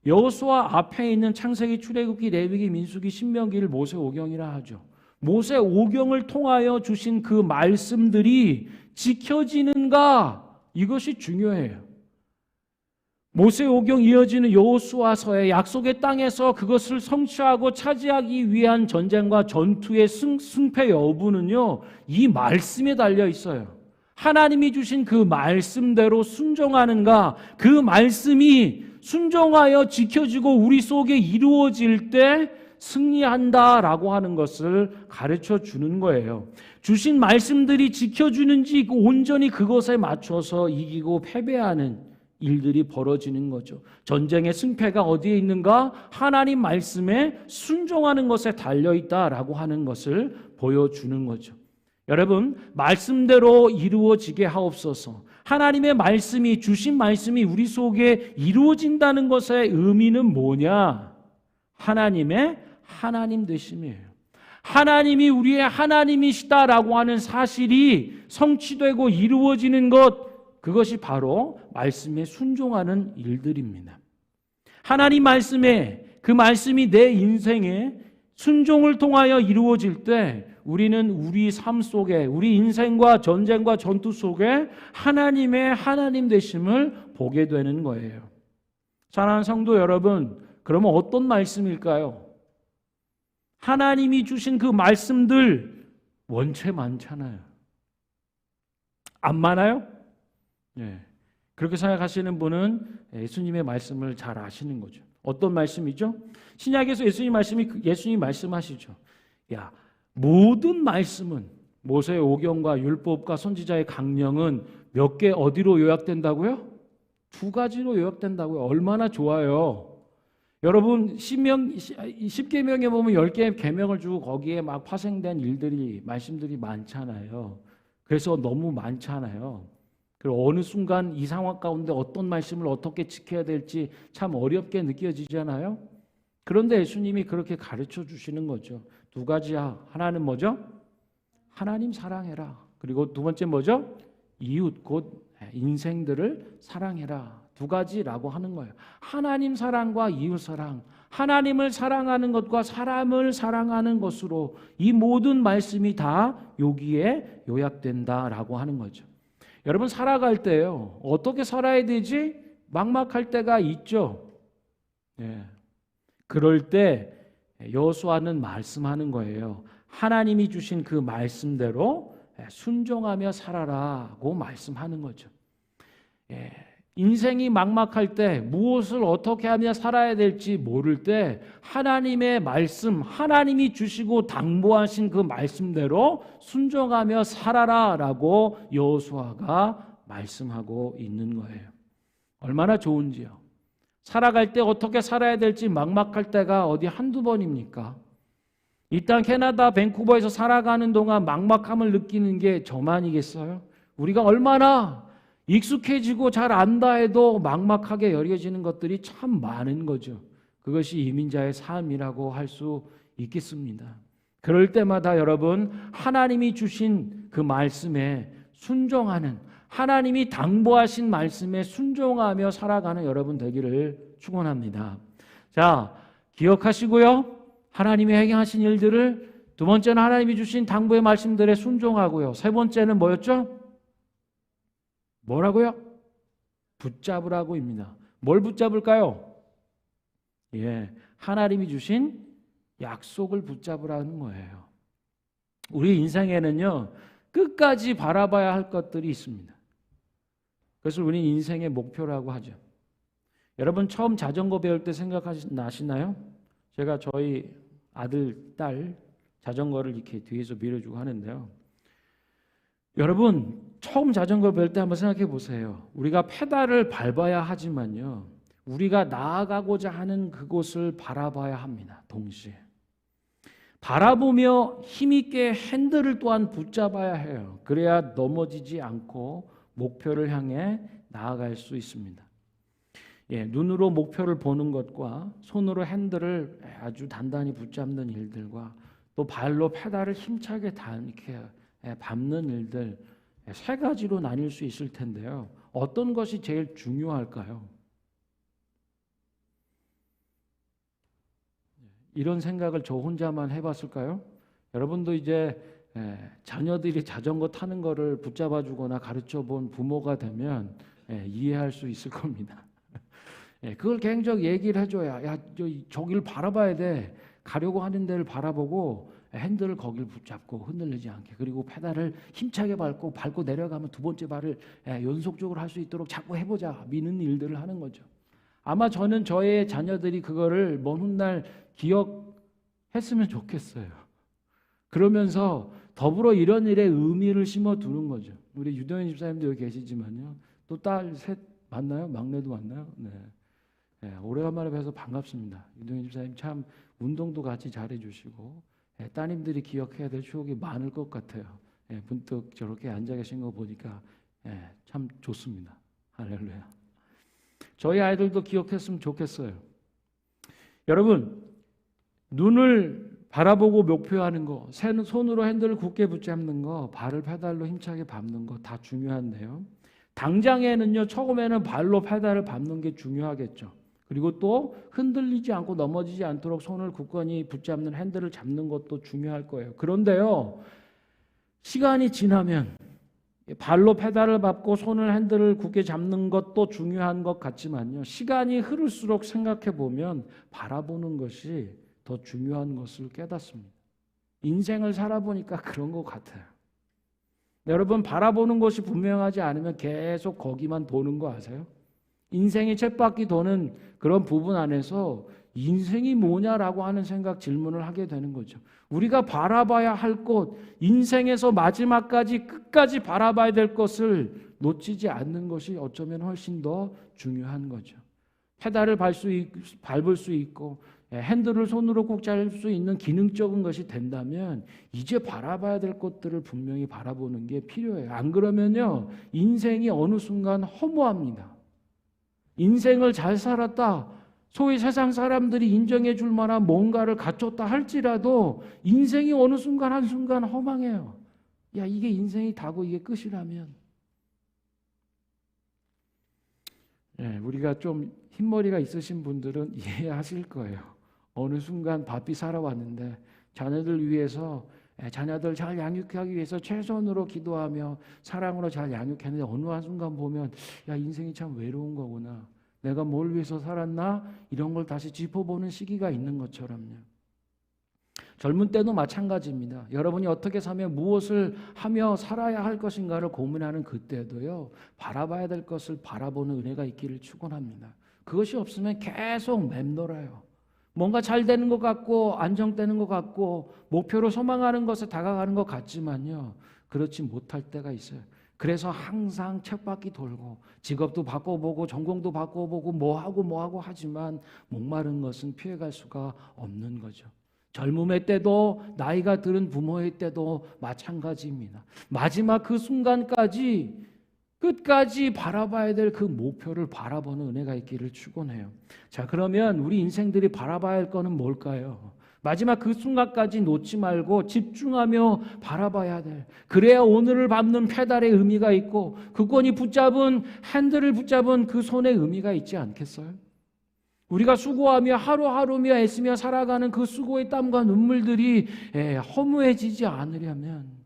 여호수아 앞에 있는 창세기, 출애굽기, 레위기, 민수기, 신명기를 모세오경이라 하죠. 모세오경을 통하여 주신 그 말씀들이 지켜지는가, 이것이 중요해요. 모세오경 이어지는 여호수아서의 약속의 땅에서 그것을 성취하고 차지하기 위한 전쟁과 전투의 승패 여부는요, 이 말씀에 달려 있어요. 하나님이 주신 그 말씀대로 순종하는가, 그 말씀이 순종하여 지켜지고 우리 속에 이루어질 때 승리한다라고 하는 것을 가르쳐 주는 거예요. 주신 말씀들이 지켜주는지 온전히 그것에 맞춰서 이기고 패배하는 일들이 벌어지는 거죠. 전쟁의 승패가 어디에 있는가? 하나님 말씀에 순종하는 것에 달려있다라고 하는 것을 보여주는 거죠. 여러분, 말씀대로 이루어지게 하옵소서. 하나님의 말씀이, 주신 말씀이 우리 속에 이루어진다는 것의 의미는 뭐냐? 하나님의 하나님 되심이에요. 하나님이 우리의 하나님이시다라고 하는 사실이 성취되고 이루어지는 것, 그것이 바로 말씀에 순종하는 일들입니다. 하나님 말씀에, 그 말씀이 내 인생에 순종을 통하여 이루어질 때 우리는 우리 삶 속에, 우리 인생과 전쟁과 전투 속에 하나님의 하나님 되심을 보게 되는 거예요. 사랑하는 성도 여러분, 그러면 어떤 말씀일까요? 하나님이 주신 그 말씀들 원체 많잖아요. 안 많아요? 그렇게 생각하시는 분은 예수님의 말씀을 잘 아시는 거죠. 어떤 말씀이죠? 신약에서 예수님 말씀하시죠. 모든 말씀은 모세의 오경과 율법과 선지자의 강령은 몇 개 어디로 요약된다고요? 2가지로 요약된다고요. 얼마나 좋아요. 여러분 10계명에 보면 10개의 계명을 주고 거기에 막 파생된 일들이, 말씀들이 많잖아요. 그래서 너무 많잖아요. 그리고 어느 순간 이 상황 가운데 어떤 말씀을 어떻게 지켜야 될지 참 어렵게 느껴지잖아요. 그런데 예수님이 그렇게 가르쳐 주시는 거죠. 2가지야. 하나는 뭐죠? 하나님 사랑해라. 그리고 두 번째 뭐죠? 이웃, 곧 인생들을 사랑해라. 2가지라고 하는 거예요. 하나님 사랑과 이웃 사랑, 하나님을 사랑하는 것과 사람을 사랑하는 것으로 이 모든 말씀이 다 여기에 요약된다라고 하는 거죠. 여러분, 살아갈 때요, 어떻게 살아야 되지? 막막할 때가 있죠. 그럴 때 여호수아는 말씀하는 거예요. 하나님이 주신 그 말씀대로 순종하며 살아라고 말씀하는 거죠. 인생이 막막할 때 무엇을 어떻게 하며 살아야 될지 모를 때 하나님의 말씀, 하나님이 주시고 당부하신 그 말씀대로 순종하며 살아라라고 여호수아가 말씀하고 있는 거예요. 얼마나 좋은지요. 살아갈 때 어떻게 살아야 될지 막막할 때가 어디 한두 번입니까? 이 땅 캐나다 밴쿠버에서 살아가는 동안 막막함을 느끼는 게 저만이겠어요? 우리가 얼마나 익숙해지고 잘 안다 해도 막막하게 여겨지는 것들이 참 많은 거죠. 그것이 이민자의 삶이라고 할 수 있겠습니다. 그럴 때마다 여러분, 하나님이 주신 그 말씀에 순종하는, 하나님이 당부하신 말씀에 순종하며 살아가는 여러분 되기를 축원합니다. 자, 기억하시고요. 하나님이 행하신 일들을, 두 번째는 하나님이 주신 당부의 말씀들에 순종하고요. 세 번째는 뭐였죠? 뭐라고요? 붙잡으라고입니다. 뭘 붙잡을까요? 하나님이 주신 약속을 붙잡으라는 거예요. 우리 인생에는요, 끝까지 바라봐야 할 것들이 있습니다. 그것을 우리 인생의 목표라고 하죠. 여러분 처음 자전거 배울 때 생각나시나요? 제가 저희 아들, 딸 자전거를 이렇게 뒤에서 밀어주고 하는데요. 여러분 처음 자전거 배울 때 한번 생각해 보세요. 우리가 페달을 밟아야 하지만요, 우리가 나아가고자 하는 그곳을 바라봐야 합니다. 동시에 바라보며 힘있게 핸들을 또한 붙잡아야 해요. 그래야 넘어지지 않고 목표를 향해 나아갈 수 있습니다. 눈으로 목표를 보는 것과 손으로 핸들을 아주 단단히 붙잡는 일들과 또 발로 페달을 힘차게 이렇게 밟는 일들, 세 가지로 나뉠 수 있을 텐데요. 어떤 것이 제일 중요할까요? 이런 생각을 저 혼자만 해봤을까요? 여러분도 이제 자녀들이 자전거 타는 거를 붙잡아 주거나 가르쳐 본 부모가 되면 이해할 수 있을 겁니다. 그걸 계속 얘기를 해줘야, 야, 저기를 바라봐야 돼. 가려고 하는 데를 바라보고 핸들을 거기를 붙잡고 흔들리지 않게, 그리고 페달을 힘차게 밟고 내려가면 두 번째 발을 연속적으로 할 수 있도록 자꾸 해보자, 미는 일들을 하는 거죠. 아마 저는 저의 자녀들이 그거를 먼 훗날 기억했으면 좋겠어요. 그러면서 더불어 이런 일에 의미를 심어두는 거죠. 우리 유동현 집사님도 여기 계시지만요, 또 딸 셋 만나요? 막내도 만나요? 네. 오래간만에 뵈서 반갑습니다. 유동현 집사님 참 운동도 같이 잘해주시고 따님들이 기억해야 될 추억이 많을 것 같아요. 문득 저렇게 앉아 계신 거 보니까 참 좋습니다. 할렐루야. 저희 아이들도 기억했으면 좋겠어요. 여러분, 눈을 바라보고 목표하는 거, 손으로 핸들을 굳게 붙잡는 거, 발을 페달로 힘차게 밟는 거 다 중요한데요. 당장에는요, 처음에는 발로 페달을 밟는 게 중요하겠죠. 그리고 또 흔들리지 않고 넘어지지 않도록 손을 굳건히 붙잡는 핸들을 잡는 것도 중요할 거예요. 그런데요, 시간이 지나면 발로 페달을 밟고 손을 핸들을 굳게 잡는 것도 중요한 것 같지만요, 시간이 흐를수록 생각해 보면 바라보는 것이 더 중요한 것을 깨닫습니다. 인생을 살아보니까 그런 것 같아요. 여러분, 바라보는 것이 분명하지 않으면 계속 거기만 도는 거 아세요? 인생이 쳇바퀴 도는 그런 부분 안에서 인생이 뭐냐라고 하는 질문을 하게 되는 거죠. 우리가 바라봐야 할 곳, 인생에서 마지막까지 끝까지 바라봐야 될 것을 놓치지 않는 것이 어쩌면 훨씬 더 중요한 거죠. 페달을 밟을 수 있고 핸들을 손으로 꼭 잡을 수 있는 기능적인 것이 된다면 이제 바라봐야 될 것들을 분명히 바라보는 게 필요해요. 안 그러면요, 인생이 어느 순간 허무합니다. 인생을 잘 살았다, 소위 세상 사람들이 인정해 줄 만한 뭔가를 갖췄다 할지라도 인생이 어느 순간 한순간 허망해요. 야, 이게 인생이 다고 이게 끝이라면. 우리가 좀 흰머리가 있으신 분들은 이해하실 거예요. 어느 순간 바삐 살아왔는데 자녀들 위해서, 자녀들 잘 양육하기 위해서 최선으로 기도하며 사랑으로 잘 양육했는데 어느 한순간 보면, 야, 인생이 참 외로운 거구나, 내가 뭘 위해서 살았나, 이런 걸 다시 짚어보는 시기가 있는 것처럼요. 젊은 때도 마찬가지입니다. 여러분이 어떻게 사며 무엇을 하며 살아야 할 것인가를 고민하는 그때도요, 바라봐야 될 것을 바라보는 은혜가 있기를 축원합니다. 그것이 없으면 계속 맴돌아요. 뭔가 잘 되는 것 같고 안정되는 것 같고 목표로 소망하는 것에 다가가는 것 같지만요, 그렇지 못할 때가 있어요. 그래서 항상 쳇바퀴 돌고 직업도 바꿔보고 전공도 바꿔보고 뭐하고 하지만 목마른 것은 피해갈 수가 없는 거죠. 젊음의 때도 나이가 들은 부모의 때도 마찬가지입니다. 마지막 그 순간까지 끝까지 바라봐야 될 그 목표를 바라보는 은혜가 있기를 축원해요. 자, 그러면 우리 인생들이 바라봐야 할 거는 뭘까요? 마지막 그 순간까지 놓지 말고 집중하며 바라봐야 돼. 그래야 오늘을 밟는 페달의 의미가 있고 그권이 붙잡은 핸들을 붙잡은 그 손의 의미가 있지 않겠어요? 우리가 수고하며 하루하루며 애쓰며 살아가는 그 수고의 땀과 눈물들이 허무해지지 않으려면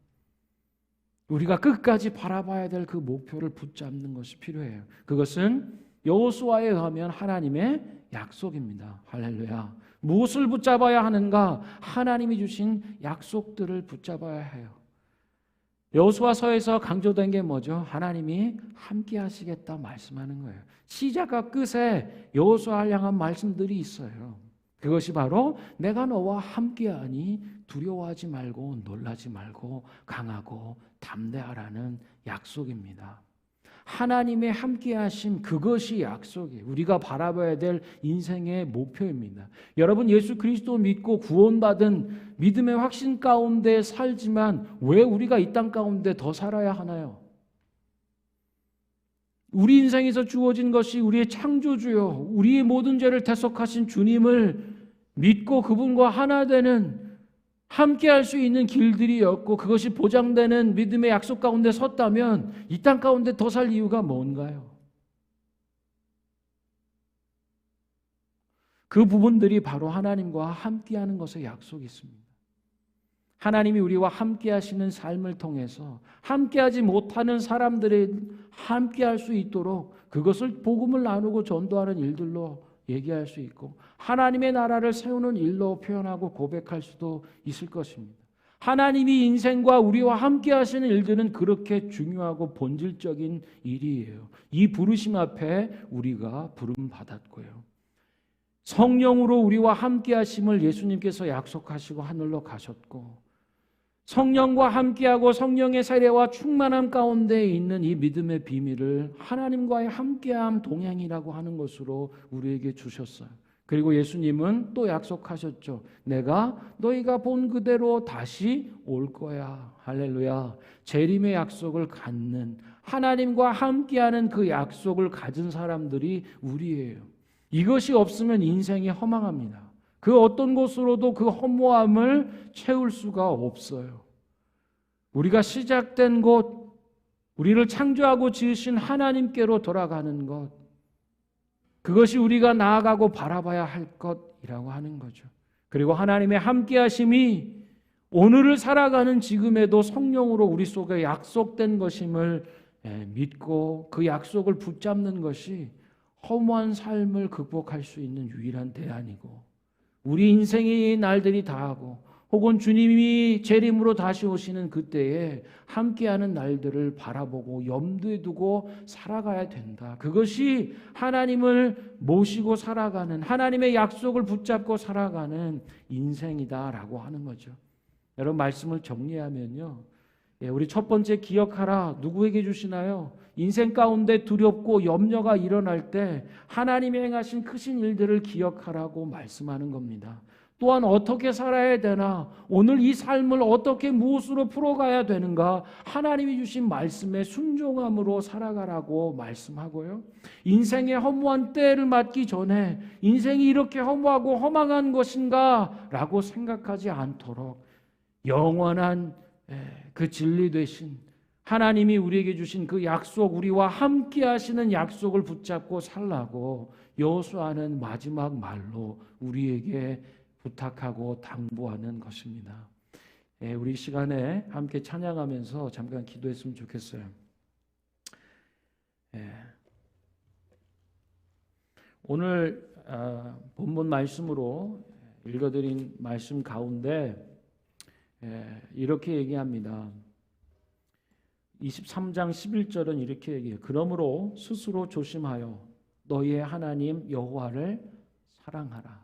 우리가 끝까지 바라봐야 될 그 목표를 붙잡는 것이 필요해요. 그것은 여호수아에 의하면 하나님의 약속입니다. 할렐루야. 무엇을 붙잡아야 하는가? 하나님이 주신 약속들을 붙잡아야 해요. 여호수아서에서 강조된 게 뭐죠? 하나님이 함께 하시겠다 말씀하는 거예요. 시작과 끝에 여호수아를 향한 말씀들이 있어요. 그것이 바로 내가 너와 함께하니 두려워하지 말고 놀라지 말고 강하고 담대하라는 약속입니다. 하나님의 함께하심, 그것이 약속이에요. 우리가 바라봐야 될 인생의 목표입니다. 여러분, 예수 그리스도 믿고 구원받은 믿음의 확신 가운데 살지만 왜 우리가 이 땅 가운데 더 살아야 하나요? 우리 인생에서 주어진 것이 우리의 창조주요, 우리의 모든 죄를 대속하신 주님을 믿고 그분과 하나 되는 함께 할 수 있는 길들이었고 그것이 보장되는 믿음의 약속 가운데 섰다면 이 땅 가운데 더 살 이유가 뭔가요? 그 부분들이 바로 하나님과 함께하는 것의 약속이 있습니다. 하나님이 우리와 함께 하시는 삶을 통해서 함께하지 못하는 사람들이 함께할 수 있도록 그것을 복음을 나누고 전도하는 일들로 얘기할 수 있고 하나님의 나라를 세우는 일로 표현하고 고백할 수도 있을 것입니다. 하나님이 인생과 우리와 함께 하시는 일들은 그렇게 중요하고 본질적인 일이에요. 이 부르심 앞에 우리가 부름 받았고요. 성령으로 우리와 함께 하심을 예수님께서 약속하시고 하늘로 가셨고 성령과 함께하고 성령의 세례와 충만함 가운데 있는 이 믿음의 비밀을 하나님과의 함께함 동행이라고 하는 것으로 우리에게 주셨어요. 그리고 예수님은 또 약속하셨죠. 내가 너희가 본 그대로 다시 올 거야. 할렐루야. 재림의 약속을 갖는 하나님과 함께하는 그 약속을 가진 사람들이 우리예요. 이것이 없으면 인생이 허망합니다. 그 어떤 곳으로도 그 허무함을 채울 수가 없어요. 우리가 시작된 곳, 우리를 창조하고 지으신 하나님께로 돌아가는 것, 그것이 우리가 나아가고 바라봐야 할 것이라고 하는 거죠. 그리고 하나님의 함께하심이 오늘을 살아가는 지금에도 성령으로 우리 속에 약속된 것임을 믿고 그 약속을 붙잡는 것이 허무한 삶을 극복할 수 있는 유일한 대안이고 우리 인생의 날들이 다하고 혹은 주님이 재림으로 다시 오시는 그때에 함께하는 날들을 바라보고 염두에 두고 살아가야 된다. 그것이 하나님을 모시고 살아가는 하나님의 약속을 붙잡고 살아가는 인생이다라고 하는 거죠. 여러분 말씀을 정리하면요. 우리 첫 번째 기억하라. 누구에게 주시나요? 인생 가운데 두렵고 염려가 일어날 때 하나님이 행하신 크신 일들을 기억하라고 말씀하는 겁니다. 또한 어떻게 살아야 되나? 오늘 이 삶을 어떻게 무엇으로 풀어가야 되는가? 하나님이 주신 말씀에 순종함으로 살아가라고 말씀하고요. 인생의 허무한 때를 맞기 전에 인생이 이렇게 허무하고 허망한 것인가? 라고 생각하지 않도록 영원한 그 진리 되신 하나님이 우리에게 주신 그 약속, 우리와 함께 하시는 약속을 붙잡고 살라고 여호수아는 마지막 말로 우리에게 부탁하고 당부하는 것입니다. 우리 시간에 함께 찬양하면서 잠깐 기도했으면 좋겠어요. 오늘 본문 말씀으로 읽어드린 말씀 가운데 이렇게 얘기합니다. 23장 11절은 이렇게 얘기해요. 그러므로 스스로 조심하여 너희의 하나님 여호와를 사랑하라.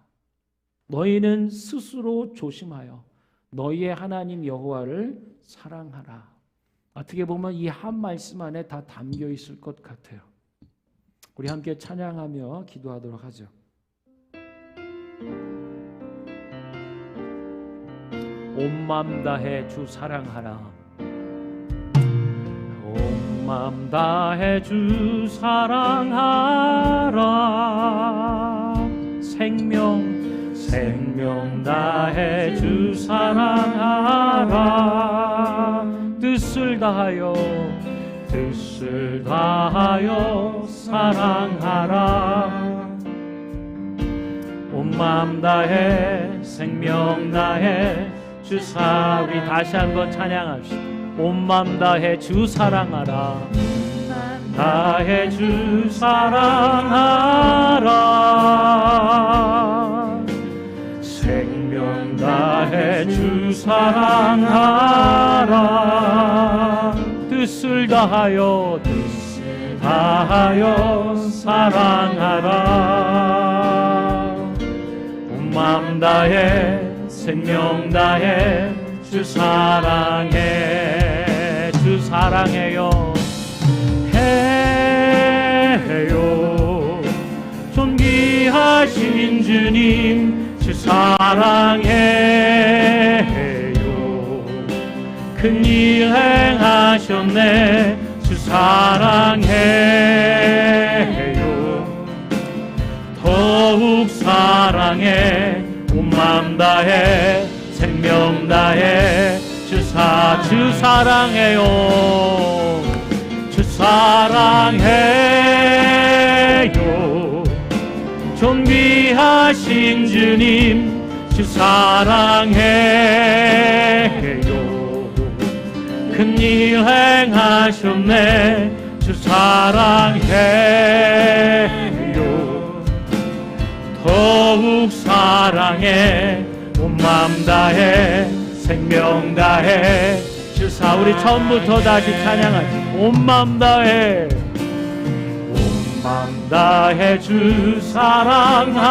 너희는 스스로 조심하여 너희의 하나님 여호와를 사랑하라. 어떻게 보면 이 한 말씀 안에 다 담겨 있을 것 같아요. 우리 함께 찬양하며 기도하도록 하죠. 온 마음 다해 주 사랑하라. 온 마음 다해 주 사랑하라. 생명 다해 주 사랑하라. 뜻을 다하여 사랑하라. 온 마음 다해 생명 다해 주 우리 다시 한번 찬양합시다. 온 마음 다해 주 사랑하라. 다해 주 사랑하라. 생명 다해 주 사랑하라. 뜻을 다하여 사랑하라. 온 마음 다해 생명 다해 주 사랑해. 주 사랑해요. 해요. 존귀하신 주님 주 사랑해요. 큰일 행하셨네. 주 사랑해요. 더욱 사랑해. 온 마음 다해 생명 다해 주 사랑해요. 주 사랑해요. 존귀하신 주님 주 사랑해요. 큰일 행하셨네. 주 사랑해요. 더욱 사랑해. 온 마음 다해 생명 다해 주 우리 처음부터 다시 찬양하지. 온 마음 다해 온 마음 다해 주 사랑하라.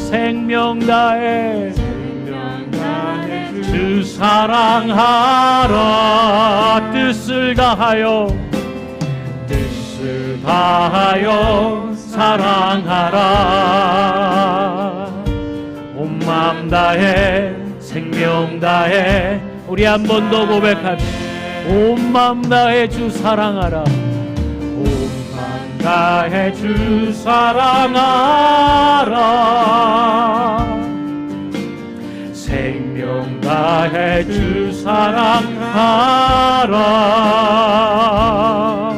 생명 다해 주 사랑하라. 뜻을 다하여 사랑하라. 온 마음 다해 생명 다해 우리 한 번 더 고백합시다. 온 마음 다해 주 사랑하라. 온 마음 다해 주 사랑하라. 생명 다해 주 사랑하라.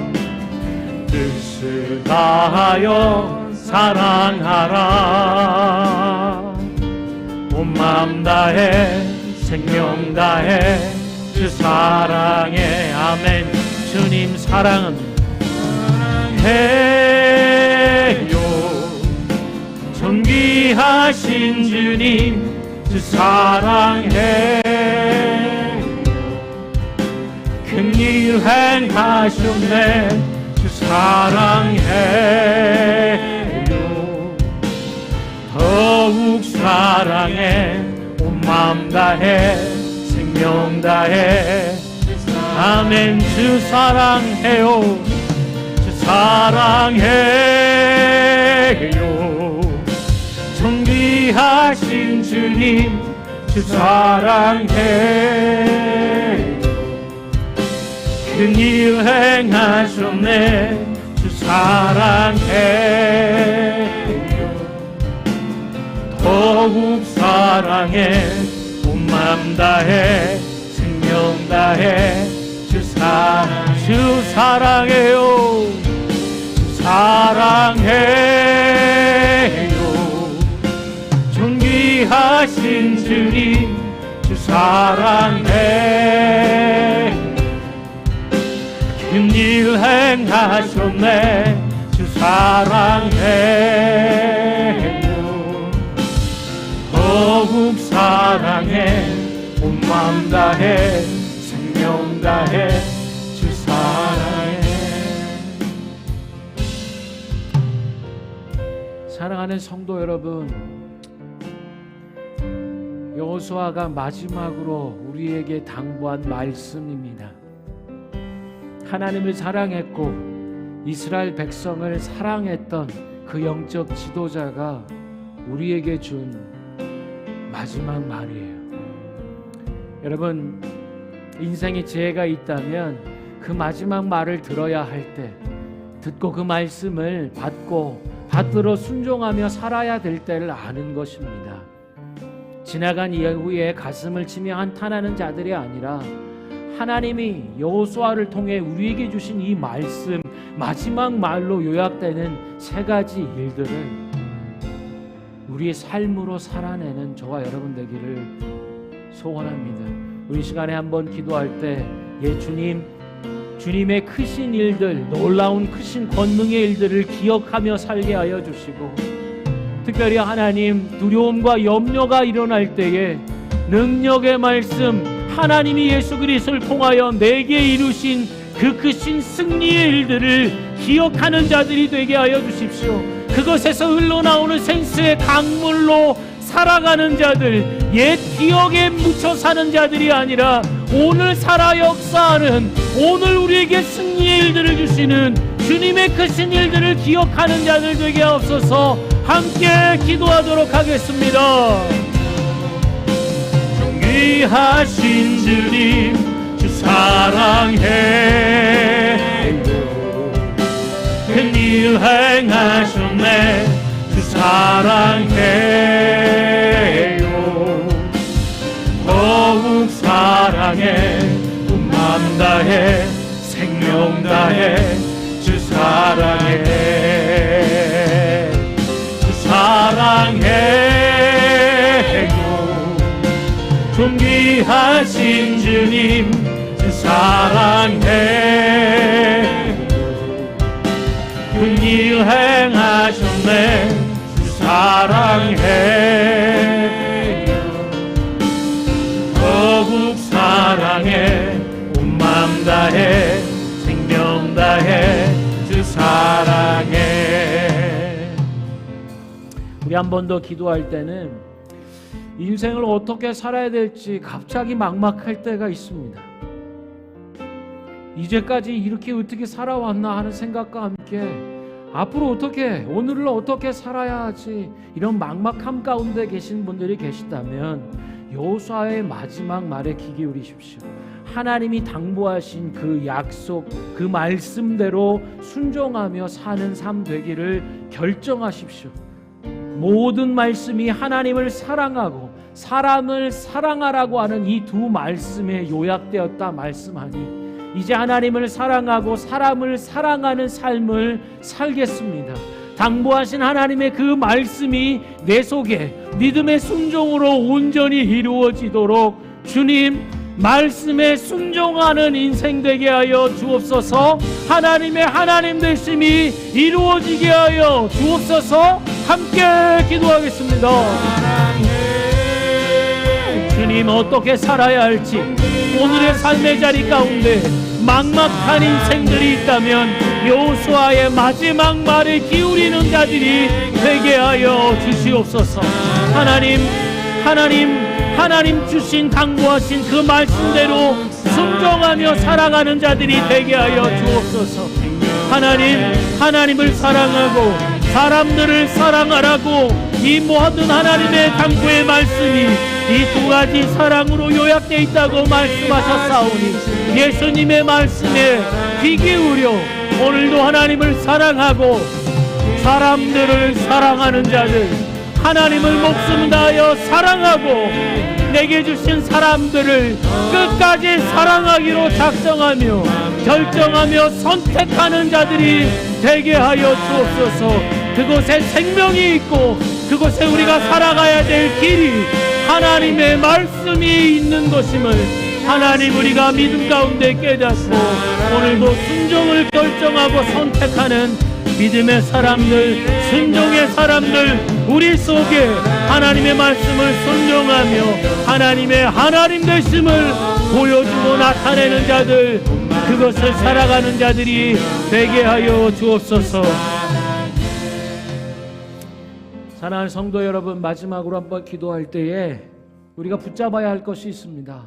뜻을 다하여 사랑하라. 온 마음 다해 생명 다해 주 사랑해. 아멘. 주님 사랑합니다. 사랑해요. 존귀하신 주님 주 사랑해. 큰일 행하셨네. 주 사랑해요. 더욱 사랑해. 온 마음 다해 생명 다해. 아멘. 주 사랑해요. 주 사랑해요. 존귀하신 주님 주 사랑해요. 큰일 행하셨네. 주 사랑해요. 더욱 사랑해. 온 마음 다해 생명 다해 주 사랑해요. 주 사랑해요. 존귀하신 주님 주 사랑해. 큰일 행하셨네. 주 사랑해요. 온 마음 다해 생명 다해 주 사랑해. 사랑하는 성도 여러분, 여호수아가 마지막으로 우리에게 당부한 말씀입니다. 하나님을 사랑했고 이스라엘 백성을 사랑했던 그 영적 지도자가 우리에게 준 마지막 말이에요. 여러분, 인생에 지혜가 있다면 그 마지막 말을 들어야 할 때, 듣고 그 말씀을 받들어 순종하며 살아야 될 때를 아는 것입니다. 지나간 이후에 가슴을 치며 한탄하는 자들이 아니라 하나님이 여호수아를 통해 우리에게 주신 이 말씀, 마지막 말로 요약되는 세 가지 일들을 우리의 삶으로 살아내는 저와 여러분 되기를 소원합니다. 우리 시간에 한번 기도할 때 주님의 크신 일들, 놀라운 크신 권능의 일들을 기억하며 살게 하여 주시고, 특별히 하나님, 두려움과 염려가 일어날 때에 능력의 말씀, 하나님이 예수 그리스도를 통하여 내게 이루신 그 크신 승리의 일들을 기억하는 자들이 되게 하여 주십시오. 그것에서 흘러나오는 생수의 강물로 살아가는 자들, 옛 기억에 묻혀 사는 자들이 아니라 오늘 살아 역사하는, 오늘 우리에게 승리의 일들을 주시는 주님의 크신 일들을 기억하는 자들 되게 하옵소서. 함께 기도하도록 하겠습니다. 존귀하신 주님, 주 사랑해요. 큰일 행하셨네, 주 사랑해요. 더욱 사랑해, 온 마음 다해 생명 다해 주 사랑해. 주 사랑해요. 존귀하신 주님, 주 사랑해. 큰일 행하셨네, 주 사랑해. 더욱 사랑해, 온 마음 다해 생명 다해 주 사랑해. 우리 한 번 더 기도할 때는 인생을 어떻게 살아야 될지 갑자기 막막할 때가 있습니다. 이제까지 이렇게 어떻게 살아왔나 하는 생각과 함께 앞으로 어떻게, 오늘을 어떻게 살아야 하지, 이런 막막함 가운데 계신 분들이 계시다면 여호수아의 마지막 말에 귀 기울이십시오. 하나님이 당부하신 그 약속, 그 말씀대로 순종하며 사는 삶 되기를 결정하십시오. 모든 말씀이 하나님을 사랑하고 사람을 사랑하라고 하는 이 두 말씀에 요약되었다 말씀하니, 이제 하나님을 사랑하고 사람을 사랑하는 삶을 살겠습니다. 당부하신 하나님의 그 말씀이 내 속에 믿음의 순종으로 온전히 이루어지도록 주님 말씀에 순종하는 인생 되게 하여 주옵소서. 하나님의 하나님 되심이 이루어지게 하여 주옵소서. 함께 기도하겠습니다. 주님, 어떻게 살아야 할지 오늘의 삶의 자리 가운데 막막한 인생들이 있다면 여호수아의 마지막 말에 기울이는 자들이 되게 하여 주시옵소서. 하나님 주신 당부하신 그 말씀대로 순종하며 살아가는 자들이 되게 하여 주옵소서. 하나님을 사랑하고 사람들을 사랑하라고 이 모든 하나님의 당부의 말씀이 이 두 가지 사랑으로 요약되어 있다고 말씀하셨사오니, 예수님의 말씀에 귀 기울여 오늘도 하나님을 사랑하고 사람들을 사랑하는 자들, 하나님을 목숨 다하여 사랑하고 내게 주신 사람들을 끝까지 사랑하기로 작정하며 결정하며 선택하는 자들이 되게 하여 주옵소서. 그곳에 생명이 있고 그곳에 우리가 살아가야 될 길이 하나님의 말씀이 있는 것임을 하나님 우리가 믿음 가운데 깨닫고 오늘도 순종을 결정하고 선택하는 믿음의 사람들, 순종의 사람들, 우리 속에 하나님의 말씀을 순종하며 하나님 되심을 보여주고 나타내는 자들, 그것을 살아가는 자들이 되게 하여 주옵소서. 사랑하는 성도 여러분, 마지막으로 한번 기도할 때에 우리가 붙잡아야 할 것이 있습니다.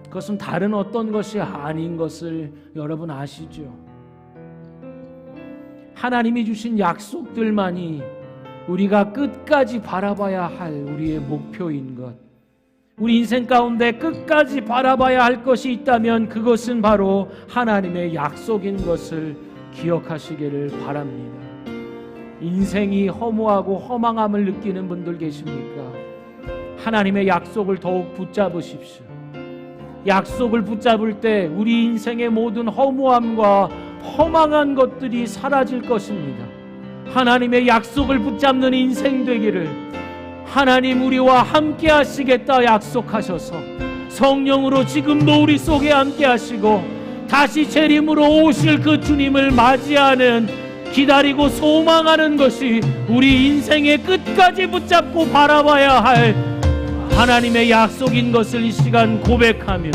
그것은 다른 어떤 것이 아닌 것을 여러분 아시죠? 하나님이 주신 약속들만이 우리가 끝까지 바라봐야 할 우리의 목표인 것, 우리 인생 가운데 끝까지 바라봐야 할 것이 있다면 그것은 바로 하나님의 약속인 것을 기억하시기를 바랍니다. 인생이 허무하고 허망함을 느끼는 분들 계십니까? 하나님의 약속을 더욱 붙잡으십시오. 약속을 붙잡을 때 우리 인생의 모든 허무함과 허망한 것들이 사라질 것입니다. 하나님의 약속을 붙잡는 인생 되기를, 하나님 우리와 함께 하시겠다 약속하셔서 성령으로 지금도 우리 속에 함께 하시고 다시 재림으로 오실 그 주님을 맞이하는, 기다리고 소망하는 것이 우리 인생의 끝까지 붙잡고 바라봐야 할 하나님의 약속인 것을 이 시간 고백하며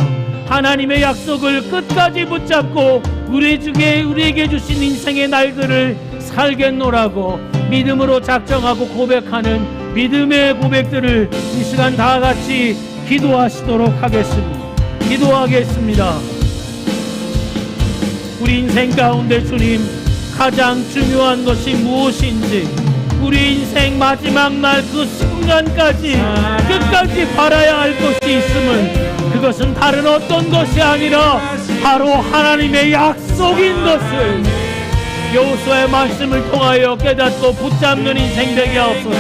하나님의 약속을 끝까지 붙잡고 우리에게 주신 인생의 날들을 살겠노라고 믿음으로 작정하고 고백하는 믿음의 고백들을 이 시간 다 같이 기도하시도록 하겠습니다. 기도하겠습니다. 우리 인생 가운데 주님, 가장 중요한 것이 무엇인지, 우리 인생 마지막 날 그 순간까지 끝까지 바라야 할 것이 있음은 그것은 다른 어떤 것이 아니라 바로 하나님의 약속인 것을 여호수아의 말씀을 통하여 깨닫고 붙잡는 인생 되게 하옵소서.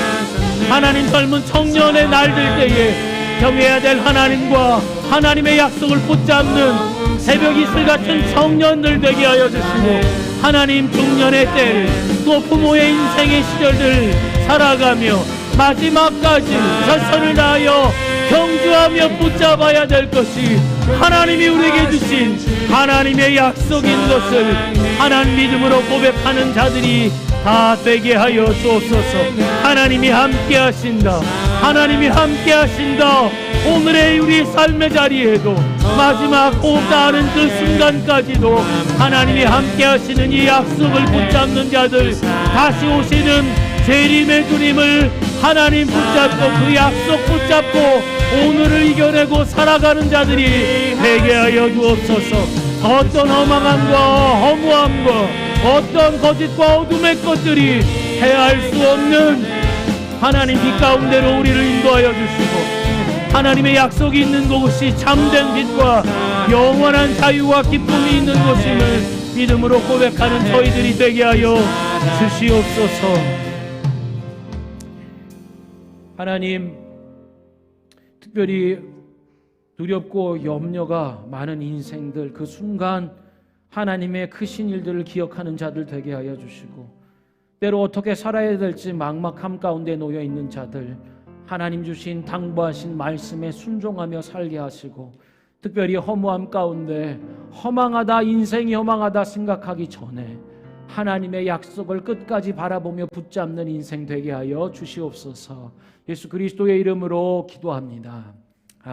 하나님, 젊은 청년의 날들 때에 경외해야 될 하나님과 하나님의 약속을 붙잡는 새벽 이슬 같은 청년들 되게 하여 주시고, 하나님 중년의 때 또 부모의 인생의 시절들 살아가며 마지막까지 최선을 다하여 경주하며 붙잡아야 될 것이 하나님이 우리에게 주신 하나님의 약속인 것을 하나님 믿음으로 고백하는 자들이 다 되게 하여 주옵소서. 하나님이 함께 하신다. 하나님이 함께 하신다. 오늘의 우리 삶의 자리에도 마지막 호흡 다하는 그 순간까지도 하나님이 함께 하시는 이 약속을 붙잡는 자들, 다시 오시는 재림의 주님을 하나님 붙잡고 그 약속 붙잡고 오늘을 이겨내고 살아가는 자들이 되게 하여 주옵소서. 어떤 허망함과 허무함과 어떤 거짓과 어둠의 것들이 해할 수 없는 하나님 빛 가운데로 우리를 인도하여 주시고, 하나님의 약속이 있는 곳이 참된 빛과 영원한 자유와 기쁨이 있는 곳임을 믿음으로 고백하는 저희들이 되게 하여 주시옵소서. 하나님, 특별히 두렵고 염려가 많은 인생들, 그 순간 하나님의 크신 일들을 기억하는 자들 되게 하여 주시고, 때로 어떻게 살아야 될지 막막함 가운데 놓여 있는 자들, 하나님 주신 당부하신 말씀에 순종하며 살게 하시고, 특별히 허무함 가운데 허망하다, 인생이 허망하다 생각하기 전에 하나님의 약속을 끝까지 바라보며 붙잡는 인생 되게 하여 주시옵소서. 예수 그리스도의 이름으로 기도합니다.